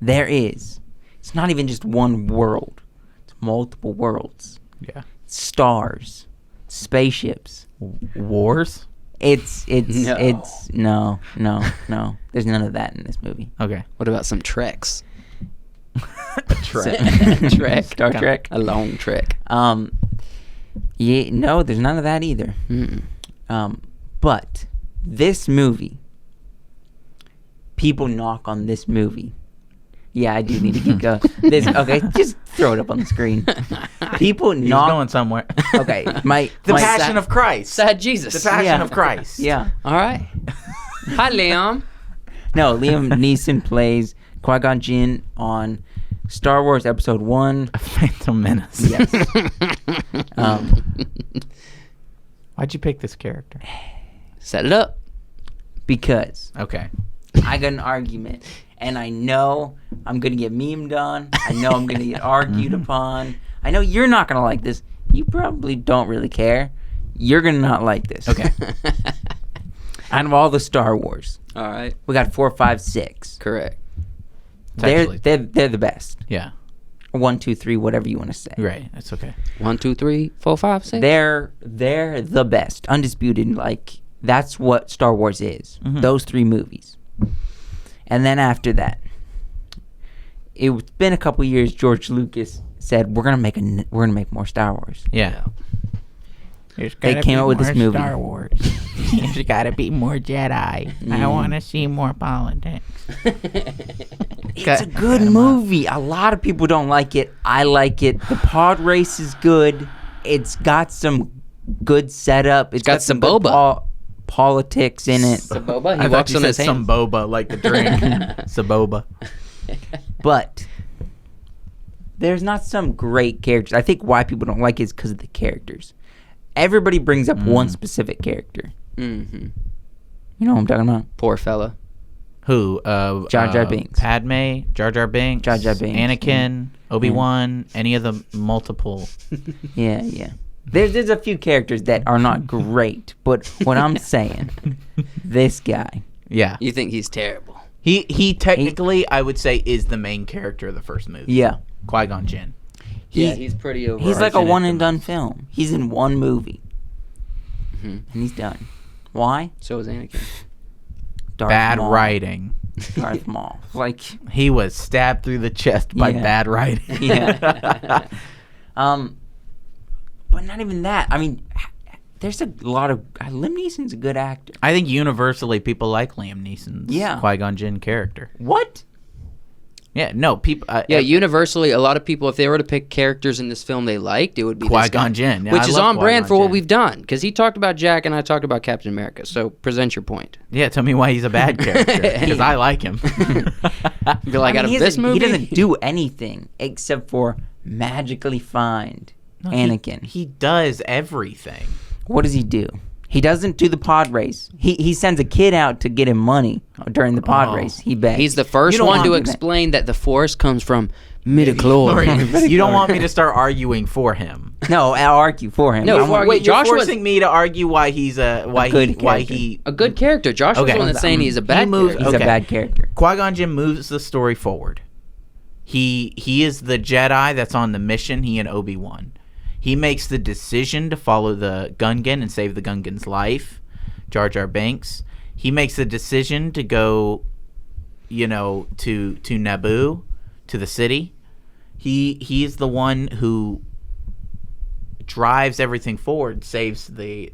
There is. It's not even just one world. It's multiple worlds. Yeah. Stars. Spaceships. Wars. No. There's none of that in this movie. Okay. What about some treks? Trek. Trek. Star Trek. A long trek. Yeah, no, there's none of that either. But this movie, people knock on this movie. Yeah, I do need to keep going. Okay, just throw it up on the screen. People He's knock. going somewhere. Okay, The Passion of Christ. Sad Jesus. The Passion Yeah. of Christ. Yeah. All right. Hi, Liam. No, Liam Neeson plays Qui-Gon Jinn on Star Wars Episode 1. Phantom Menace. Yes. Why'd you pick this character? Set it up. Because Okay. I got an argument, and I know I'm going to get memed on. I know I'm going to get argued upon. I know you're not going to like this. You probably don't really care. You're going to not like this. Okay. Out of all the Star Wars, All right. we got 4, 5, 6. Correct. They're Actually- the best. Yeah. 1, 2, 3, whatever you want to say. Right. That's okay. 1, 2, 3, 4, 5, 6. They're the best, undisputed. Like, that's what Star Wars is. Mhm. Those 3 movies. And then after that, it's been a couple years. George Lucas said, "We're gonna make more Star Wars." Yeah. They came out with this movie. Star Wars. There's got to be more Jedi. I want to see more politics. It's a good movie. A lot of people don't like it. I like it. The pod race is good. It's got some good setup. It's got some good boba. Politics in it. Saboba. I He thought walks you on said his hands. some boba, like the drink. Saboba. But there's not some great characters. I think why people don't like it is because of the characters. Everybody brings up one specific character. Mm-hmm. You know what I'm talking about? Poor fella. Who? Jar Jar Binks. Padme, Jar Jar Binks, Jar Jar Binks, Anakin, Obi-Wan, any of the multiple. Yeah. There's a few characters that are not great, but what I'm saying, this guy. Yeah. You think he's terrible? He technically, I would say, is the main character of the first movie. Yeah. Qui-Gon Jinn. He's pretty over. He's like a one and done film. He's in one movie. Mhm. And he's done. Why? So is Anakin. Darth Bad Maul. writing. Darth Maul. Like, He was stabbed through the chest by Yeah. bad writing. yeah. But not even that. I mean, there's a lot of Liam Neeson's a good actor. I think universally people like Liam Neeson's Yeah. Qui-Gon Jinn character. What? Yeah, no, people. Yeah, universally, a lot of people, if they were to pick characters in this film they liked, it would be this guy. Qui-Gon Jinn. Yeah, Which I is love on brand Qui-Gon for what Jinn. we've done. Because he talked about Jack and I talked about Captain America. So present your point. Yeah, tell me why he's a bad character. Because I like him. Be like, out of this movie? he doesn't do anything except for magically find Anakin. He does everything. What does he do? He doesn't do the pod race. He sends a kid out to get him money during the pod Oh. race. He begs. He's the first You don't one want to to do that. explain that the Force comes from midichlorians. You don't want me to start arguing for him. No, I'll argue for him. No, I want- Wait, Josh you're was- forcing me to argue why he's a good why character. he A good character. Josh was Okay. the one that's saying he's a bad moves- character. He's Okay. a bad character. Qui-Gon Jinn moves the story forward. He is the Jedi that's on the mission. He and Obi-Wan. He makes the decision to follow the Gungan and save the Gungan's life. Jar Jar Binks. He makes the decision to go, to Naboo, to the city. He's the one who drives everything forward, saves the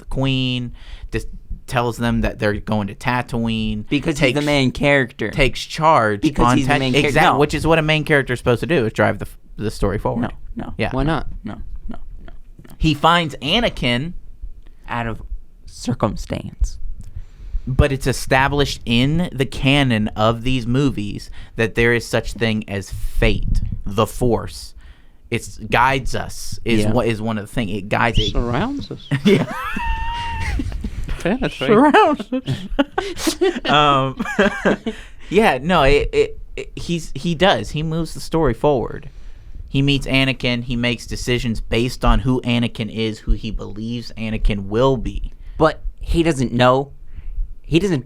queen, just tells them that they're going to Tatooine Because he's the main character. takes charge Because on he's the main character. exactly, No. which is what a main character is supposed to do, is drive the story forward. No. Yeah. Why not? No. He finds Anakin, Out of circumstance. but it's established in the canon of these movies that there is such thing as fate, the Force. It guides us. Is Yeah. what is one of the things. It guides it. Surrounds us. Yeah. penetrate. Yeah, no, he does. He moves the story forward. He meets Anakin. He makes decisions based on who Anakin is, who he believes Anakin will be. But he doesn't know. He doesn't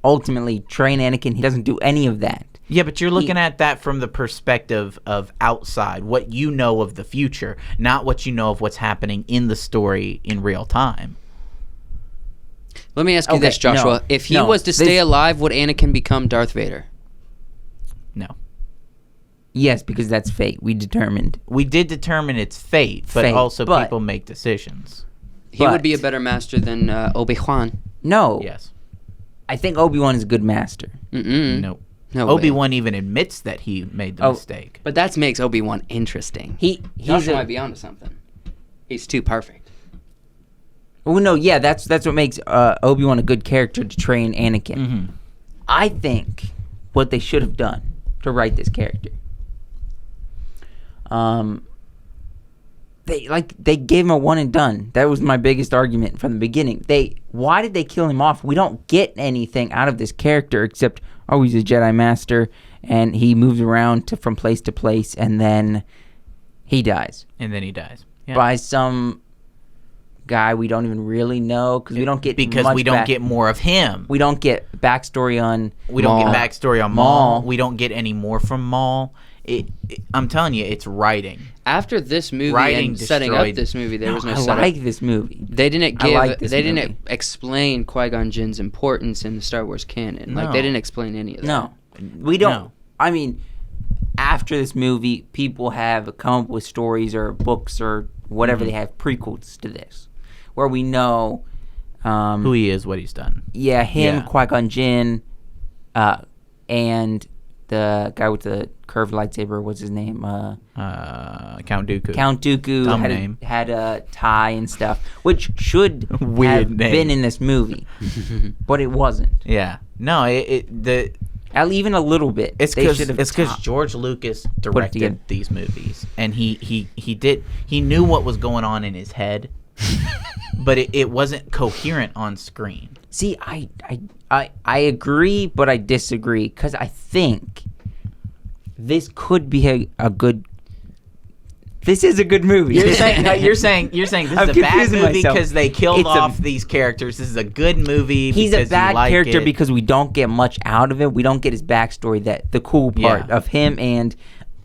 ultimately train Anakin. He doesn't do any of that. Yeah, but you're looking at that from the perspective of outside, what you know of the future, not what you know of what's happening in the story in real time. Let me ask you this, Joshua. If he was to stay alive, would Anakin become Darth Vader? No. Yes, because that's fate. We did determine it's fate, but also people make decisions. He would be a better master than Obi-Wan. No. Yes. I think Obi-Wan is a good master. No. Obi-Wan even admits that he made the mistake. But that makes Obi-Wan interesting. Joshua might be onto something. He's too perfect. Well, no, yeah, that's what makes Obi-Wan a good character to train Anakin. Mm-hmm. I think what they should have done to write this character, they gave him a one and done. That was my biggest argument from the beginning. Why did they kill him off? We don't get anything out of this character except, he's a Jedi Master and he moves around from place to place, and then he dies. Yeah. By some guy we don't even really know, because we don't get get more of him. We don't get backstory on Maul. We don't get any more from Maul. I'm telling you, it's writing. After this movie and setting up this movie, there was no setup. I like this movie. They didn't didn't explain Qui-Gon Jinn's importance in the Star Wars canon. No. Like, they didn't explain any of that. No. We don't. No. I mean, after this movie, people have come up with stories or books or whatever they have, prequels to this, where we know who he is, what he's done. Yeah, him, Qui-Gon Jinn, and the guy with the curved lightsaber, what's his name? Count Dooku. Count Dooku had a tie and stuff, which should have been in this movie, but it wasn't. Yeah. No, even a little bit. It's because George Lucas directed these movies, and he knew what was going on in his head, but it wasn't coherent on screen. See, I agree, but I disagree, because I think this could be a good. This is a good movie. You're saying this is a bad movie because they killed off these characters. This is a good movie. He's a bad character because we don't get much out of it. We don't get his backstory, the cool part of him and.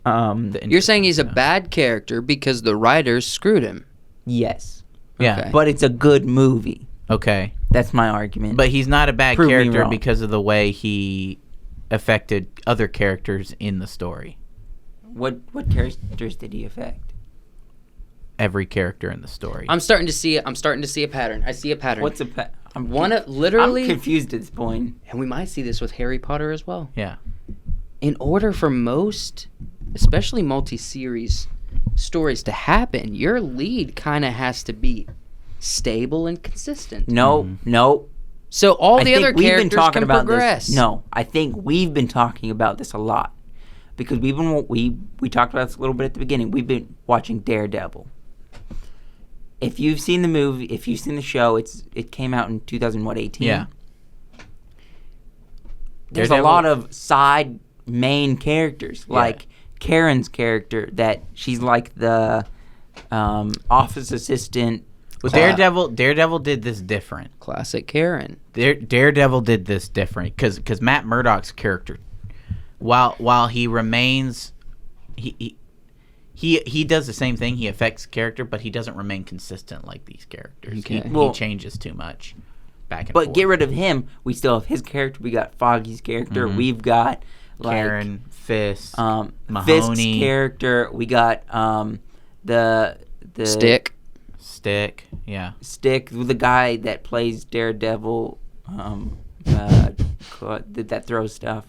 You're saying he's a bad character because the writers screwed him. Yes. Yeah. Okay. But it's a good movie. Okay. That's my argument. But he's not a bad character because of the way he affected other characters in the story. What characters did he affect? Every character in the story. I'm starting to see a pattern. I see a pattern. What's a pattern? I'm confused at this point. And we might see this with Harry Potter as well. Yeah. In order for most, especially multi-series stories to happen, your lead kind of has to be stable and consistent. No. So all the other characters can progress. No, I think we've been talking about this a lot, because we talked about this a little bit at the beginning. We've been watching Daredevil. If you've seen the movie, if you've seen the show, it came out in 2018. Yeah. There's a lot of side main characters, like Karen's character, that she's like the office assistant. Well, Daredevil did this different. Classic Karen. Daredevil did this different because Matt Murdock's character, while he remains, he does the same thing. He affects character, but he doesn't remain consistent like these characters. Okay. He changes too much back and forth. But get rid of him, we still have his character. We got Foggy's character. Mm-hmm. We've got Karen, Fisk, Mahoney. Fisk's character. We got the Stick, yeah. Stick, the guy that plays Daredevil, that throws stuff.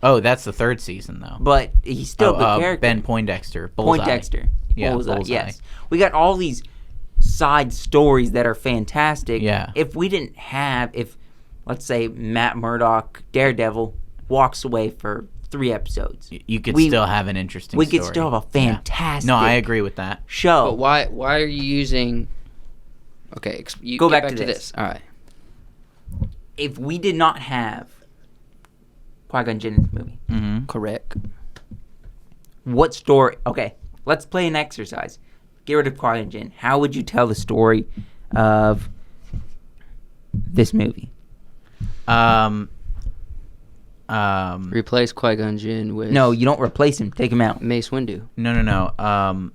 Oh, that's the third season, though. But he's still the character. Ben Poindexter. Poindexter. Yeah, Bullseye. Yes. We got all these side stories that are fantastic. Yeah. If let's say, Matt Murdock, Daredevil, walks away for 3 episodes. You could still have an interesting story. We could still have a fantastic No, I agree with that. show. But why are you using... Okay, you Go get back to this. All right. If we did not have Qui-Gon Jinn in this movie, Mm-hmm. Correct. what story? Okay, let's play an exercise. Get rid of Qui-Gon Jinn. How would you tell the story of this movie? Replace Qui-Gon Jinn with No, you don't replace him. Take him out. Mace Windu. No.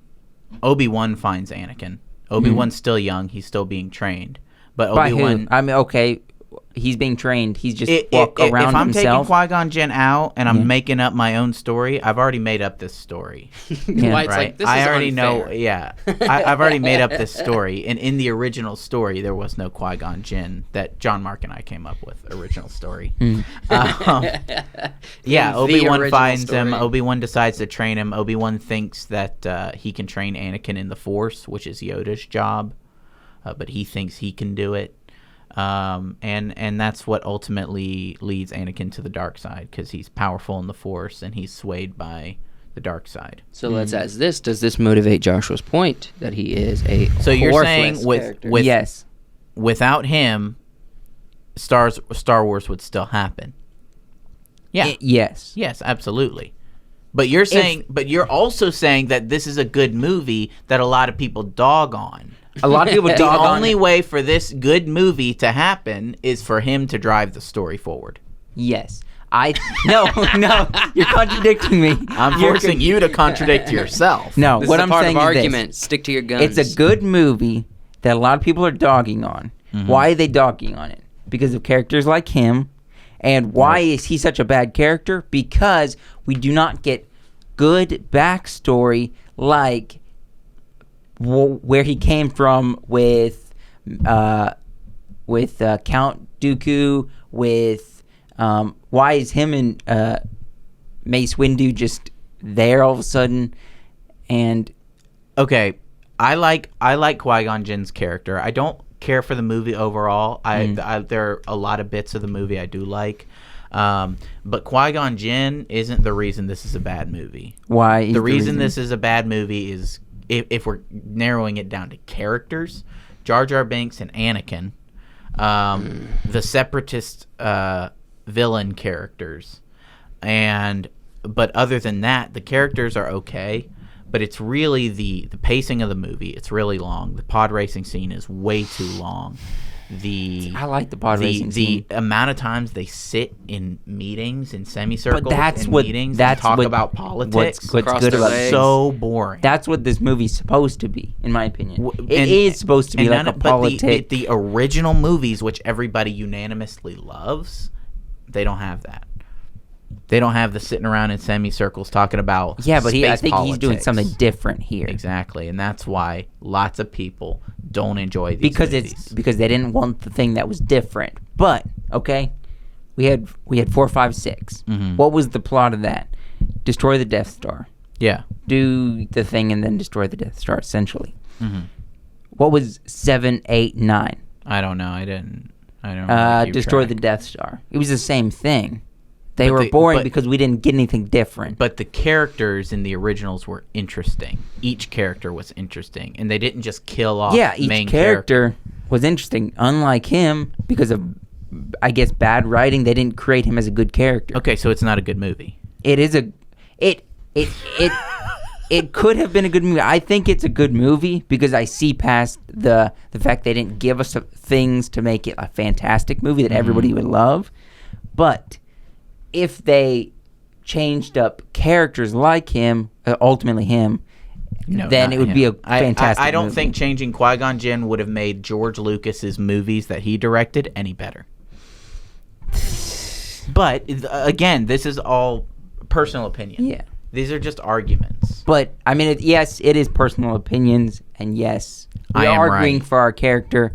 Obi-Wan finds Anakin. Obi-Wan's still young. He's still being trained. But By Obi-Wan... who? I mean, okay, he's being trained. He's just around if I'm himself. taking Qui-Gon Jinn out and I'm making up my own story, I've already made up this story. Yeah. Why it's Right? like, this I is already unfair. know. Yeah, I've already made up this story, and in the original story, there was no Qui-Gon Jinn that John Mark and I came up with. Original story. Yeah, the Obi-Wan original finds him. story. Obi-Wan decides to train him. Obi-Wan thinks that he can train Anakin in the Force, which is Yoda's job, but he thinks he can do it. And that's what ultimately leads Anakin to the dark side, because he's powerful in the Force and he's swayed by the dark side. So let's ask this: does this motivate Joshua's point that he is a So you're saying worthless character? with Yes. without him, Star Wars would still happen? Yeah. Yes. Yes, absolutely. But you're saying, but you're also saying that this is a good movie that a lot of people dog on. A lot of people The dog on only way for this good movie to happen is for him to drive the story forward. Yes. No, you're contradicting me. I'm You're forcing you to contradict yourself. No, This what is I'm a part saying of is argument. this. Stick to your guns. It's a good movie that a lot of people are dogging on. Why are they dogging on it? Because of characters like him. And why is he such a bad character? Because we do not get good backstory like where he came from with Count Dooku, with why is him and Mace Windu just there all of a sudden? And Okay, I like Qui-Gon Jinn's character. I don't care for the movie overall. There are a lot of bits of the movie I do like. But Qui-Gon Jinn isn't the reason this is a bad movie. why is The reason this is a bad movie is, if we're narrowing it down to characters, Jar Jar Binks and Anakin, the separatist villain characters, but other than that, the characters are okay. But it's really the pacing of the movie. It's really long. The pod racing scene is way too long. I like the pod racing scene. The amount of times they sit in meetings, in semicircles, But that's in what- meetings, that's and talk what- about politics. what's Cross good their about legs. So boring. That's what this movie's supposed to be, in my opinion. It And- is supposed to be and like none a of- but politic. the original movies, which everybody unanimously loves, they don't have that. They don't have the sitting around in semicircles talking about Yeah, but I space think he's doing politics. something different here. Exactly, and that's why lots of people don't enjoy these Because movies. because they didn't want the thing that was different. But okay, we had 4, 5, 6. Mhm. What was the plot of that? Destroy the Death Star. Yeah. Do the thing and then destroy the Death Star. Essentially. Mhm. What was 7, 8, 9? I don't know. I don't. Really keep Destroy the track. Death Star. It was the same thing. They But were they- boring but- because we didn't get anything different. But the characters in the originals were interesting. Each character was interesting, and they didn't just kill off. yeah, each main character was interesting. Unlike him, because of, I guess, bad writing, they didn't create him as a good character. Okay, so it's not a good movie. It is it could have been a good movie. I think it's a good movie because I see past the fact they didn't give us things to make it a fantastic movie that everybody would love. But if they changed up characters like him, ultimately him, No, then not it would him. be a fantastic I don't movie. think changing Qui-Gon Jinn would have made George Lucas's movies that he directed any better. But again, this is all personal opinion. Yeah. These are just arguments. But I mean, yes, it is personal opinions, and yes, we I am are arguing right. for our character,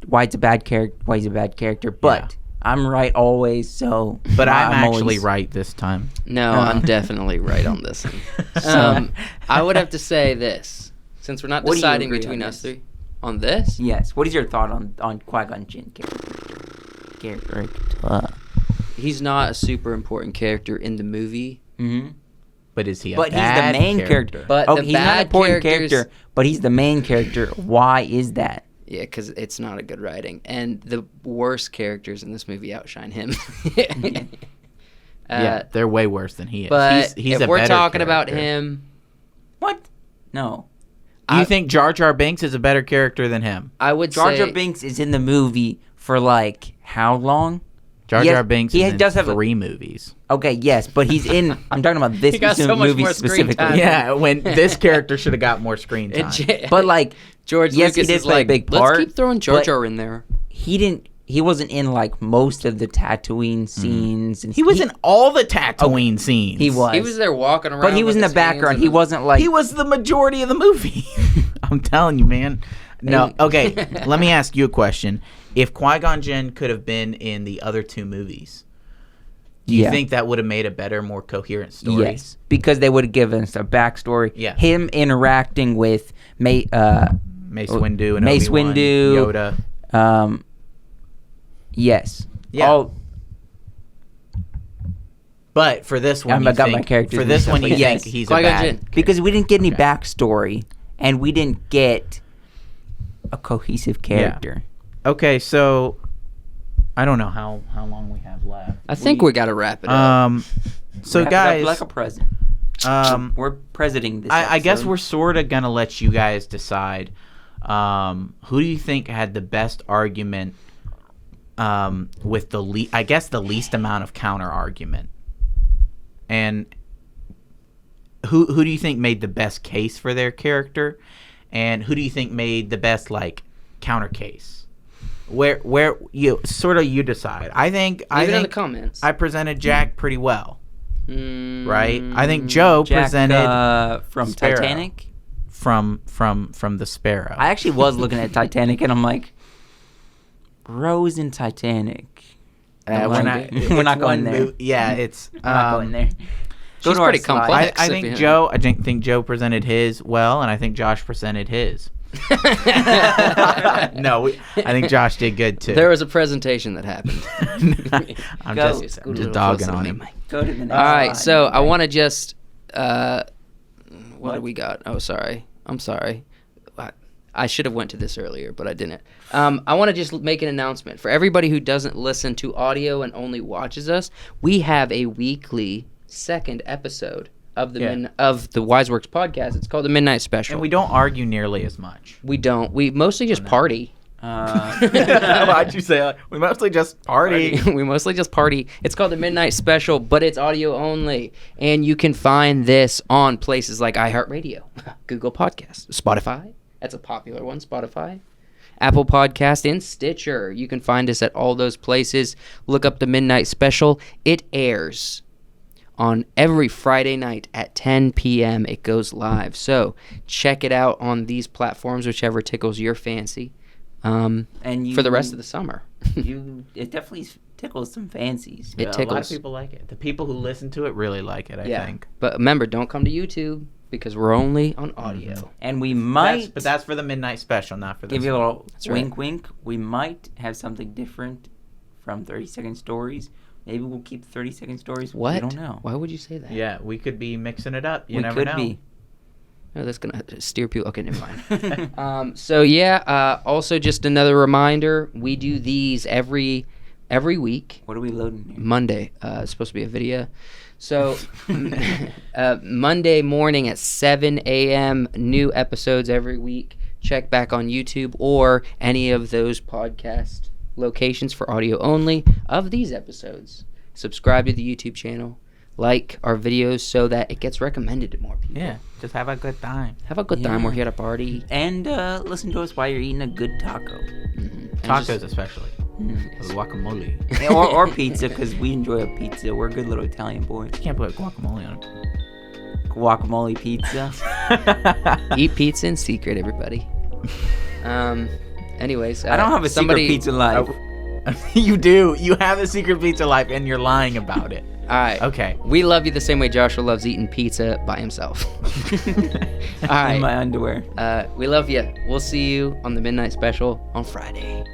why it's a bad character, why he's a bad character. But Yeah. I'm right always, so. But I'm actually always right this time. No, I'm definitely right on this one. I would have to say this, since we're not What do you deciding agree between on us this? three. On this? Yes. What is your thought on Qui-Gon Jinn character? He's not a super important character in the movie. Mm-hmm. But is he a But he's the bad main character. But oh, the he's not an bad important characters- character, but he's the main character. Why is that? Yeah, because it's not a good writing. And the worst characters in this movie outshine him. Yeah, they're way worse than he is. But he's if a we're better talking about character. him... What? No. You think Jar Jar Binks is a better character than him? I would Jar say... Jar Binks is in the movie for like how long? Jar Jar Binks is does in have 3 movies. Okay, yes, but he's in. I'm talking about this He got so much movie more screen specifically. time. Yeah, when this character should have got more screen time. But like George yes, Lucas he did is play like, a big part. let's keep throwing Jar but Jar in there. He wasn't in like most of the Tatooine scenes. And He was in all the Tatooine scenes. He was. He was there walking around. But he was in with the his hands background. in He the- wasn't like. He was the majority of the movie. I'm telling you, man. No, okay. Let me ask you a question. If Qui-Gon Jinn could have been in the other 2 movies, do you think that would have made a better, more coherent story? Yes, because they would have given us a backstory. Yeah. Him interacting with Mace Windu and Mace Obi-Wan, Windu, Yoda. Yes. Yeah. But for this one, I got my characters for this mixed one, up, you but think yes. he's a Qui-Gon bad Jinn. Because we didn't get any backstory, and we didn't get a cohesive character. Okay, so I don't know how long we have left. I think we got to wrap it up. So Wrap it up guys, like a present. We're presenting this. I guess episode. we're sort of gonna let you guys decide. Who do you think had the best argument? With the least amount of counter argument, and who do you think made the best case for their character, and who do you think made the best like counter case? Where you decide. I think Leave it in the comments. I presented Jack pretty well, right? I think Jack, Joe presented from Sparrow. Titanic. from the Sparrow. I actually was looking at Titanic, and I'm like, Rose in Titanic. we're not going there. Yeah, it's We're not going there. She's to our pretty slide. complex. I think Joe presented his well, and I think Josh presented his. I think Josh did good too. There was a presentation that happened. I'm Go. just Go a little dogging closer on to him. me. Go to the next All right, slide. so I want to just what do What? we got? Oh, sorry. I'm sorry. I should have went to this earlier, but I didn't. I want to just make an announcement for everybody who doesn't listen to audio and only watches us. We have a weekly second episode of the of the Wiseworks podcast. It's called the Midnight Special. And we don't argue nearly as much. We don't. We mostly just party. Why'd you say that? We mostly just party. We mostly just party. It's called the Midnight Special, but it's audio only. And you can find this on places like iHeartRadio, Google Podcasts, Spotify. That's a popular one, Spotify. Apple Podcast, and Stitcher. You can find us at all those places. Look up the Midnight Special. It airs on every Friday night at 10 p.m. It goes live. So check it out on these platforms, whichever tickles your fancy. and For the rest of the summer. It definitely tickles some fancies. It A lot tickles. of people like it. The people who listen to it really like it, I think. But remember, don't come to YouTube because we're only on audio. And we might But that's for the Midnight Special, not for this give you a one. little right. wink, wink. We might have something different from 30-second stories. Maybe we'll keep 30-second stories. What? We don't know. Why would you say that? Yeah, we could be mixing it up. You we never could know. be. Oh, that's going to steer people. Okay, never mind. Also just another reminder, we do these every week. What are we loading here? Monday. It's supposed to be a video. So Monday morning at 7 a.m., new episodes every week. Check back on YouTube or any of those podcast locations for audio only of these episodes. Subscribe to the YouTube channel. Like our videos so that it gets recommended to more people. Yeah, just have a good time. Have a good time. We're here to party. And listen to us while you're eating a good taco. And Tacos just- especially. With guacamole. or pizza, because we enjoy a pizza. We're good little Italian boys. You can't put guacamole on it. Guacamole pizza. Eat pizza in secret, everybody. Anyways, I don't have a somebody, secret pizza life. You do. You have a secret pizza life, and you're lying about it. All right. Okay. We love you the same way Joshua loves eating pizza by himself. All right. In my underwear. We love you. We'll see you on the Midnight Special on Friday.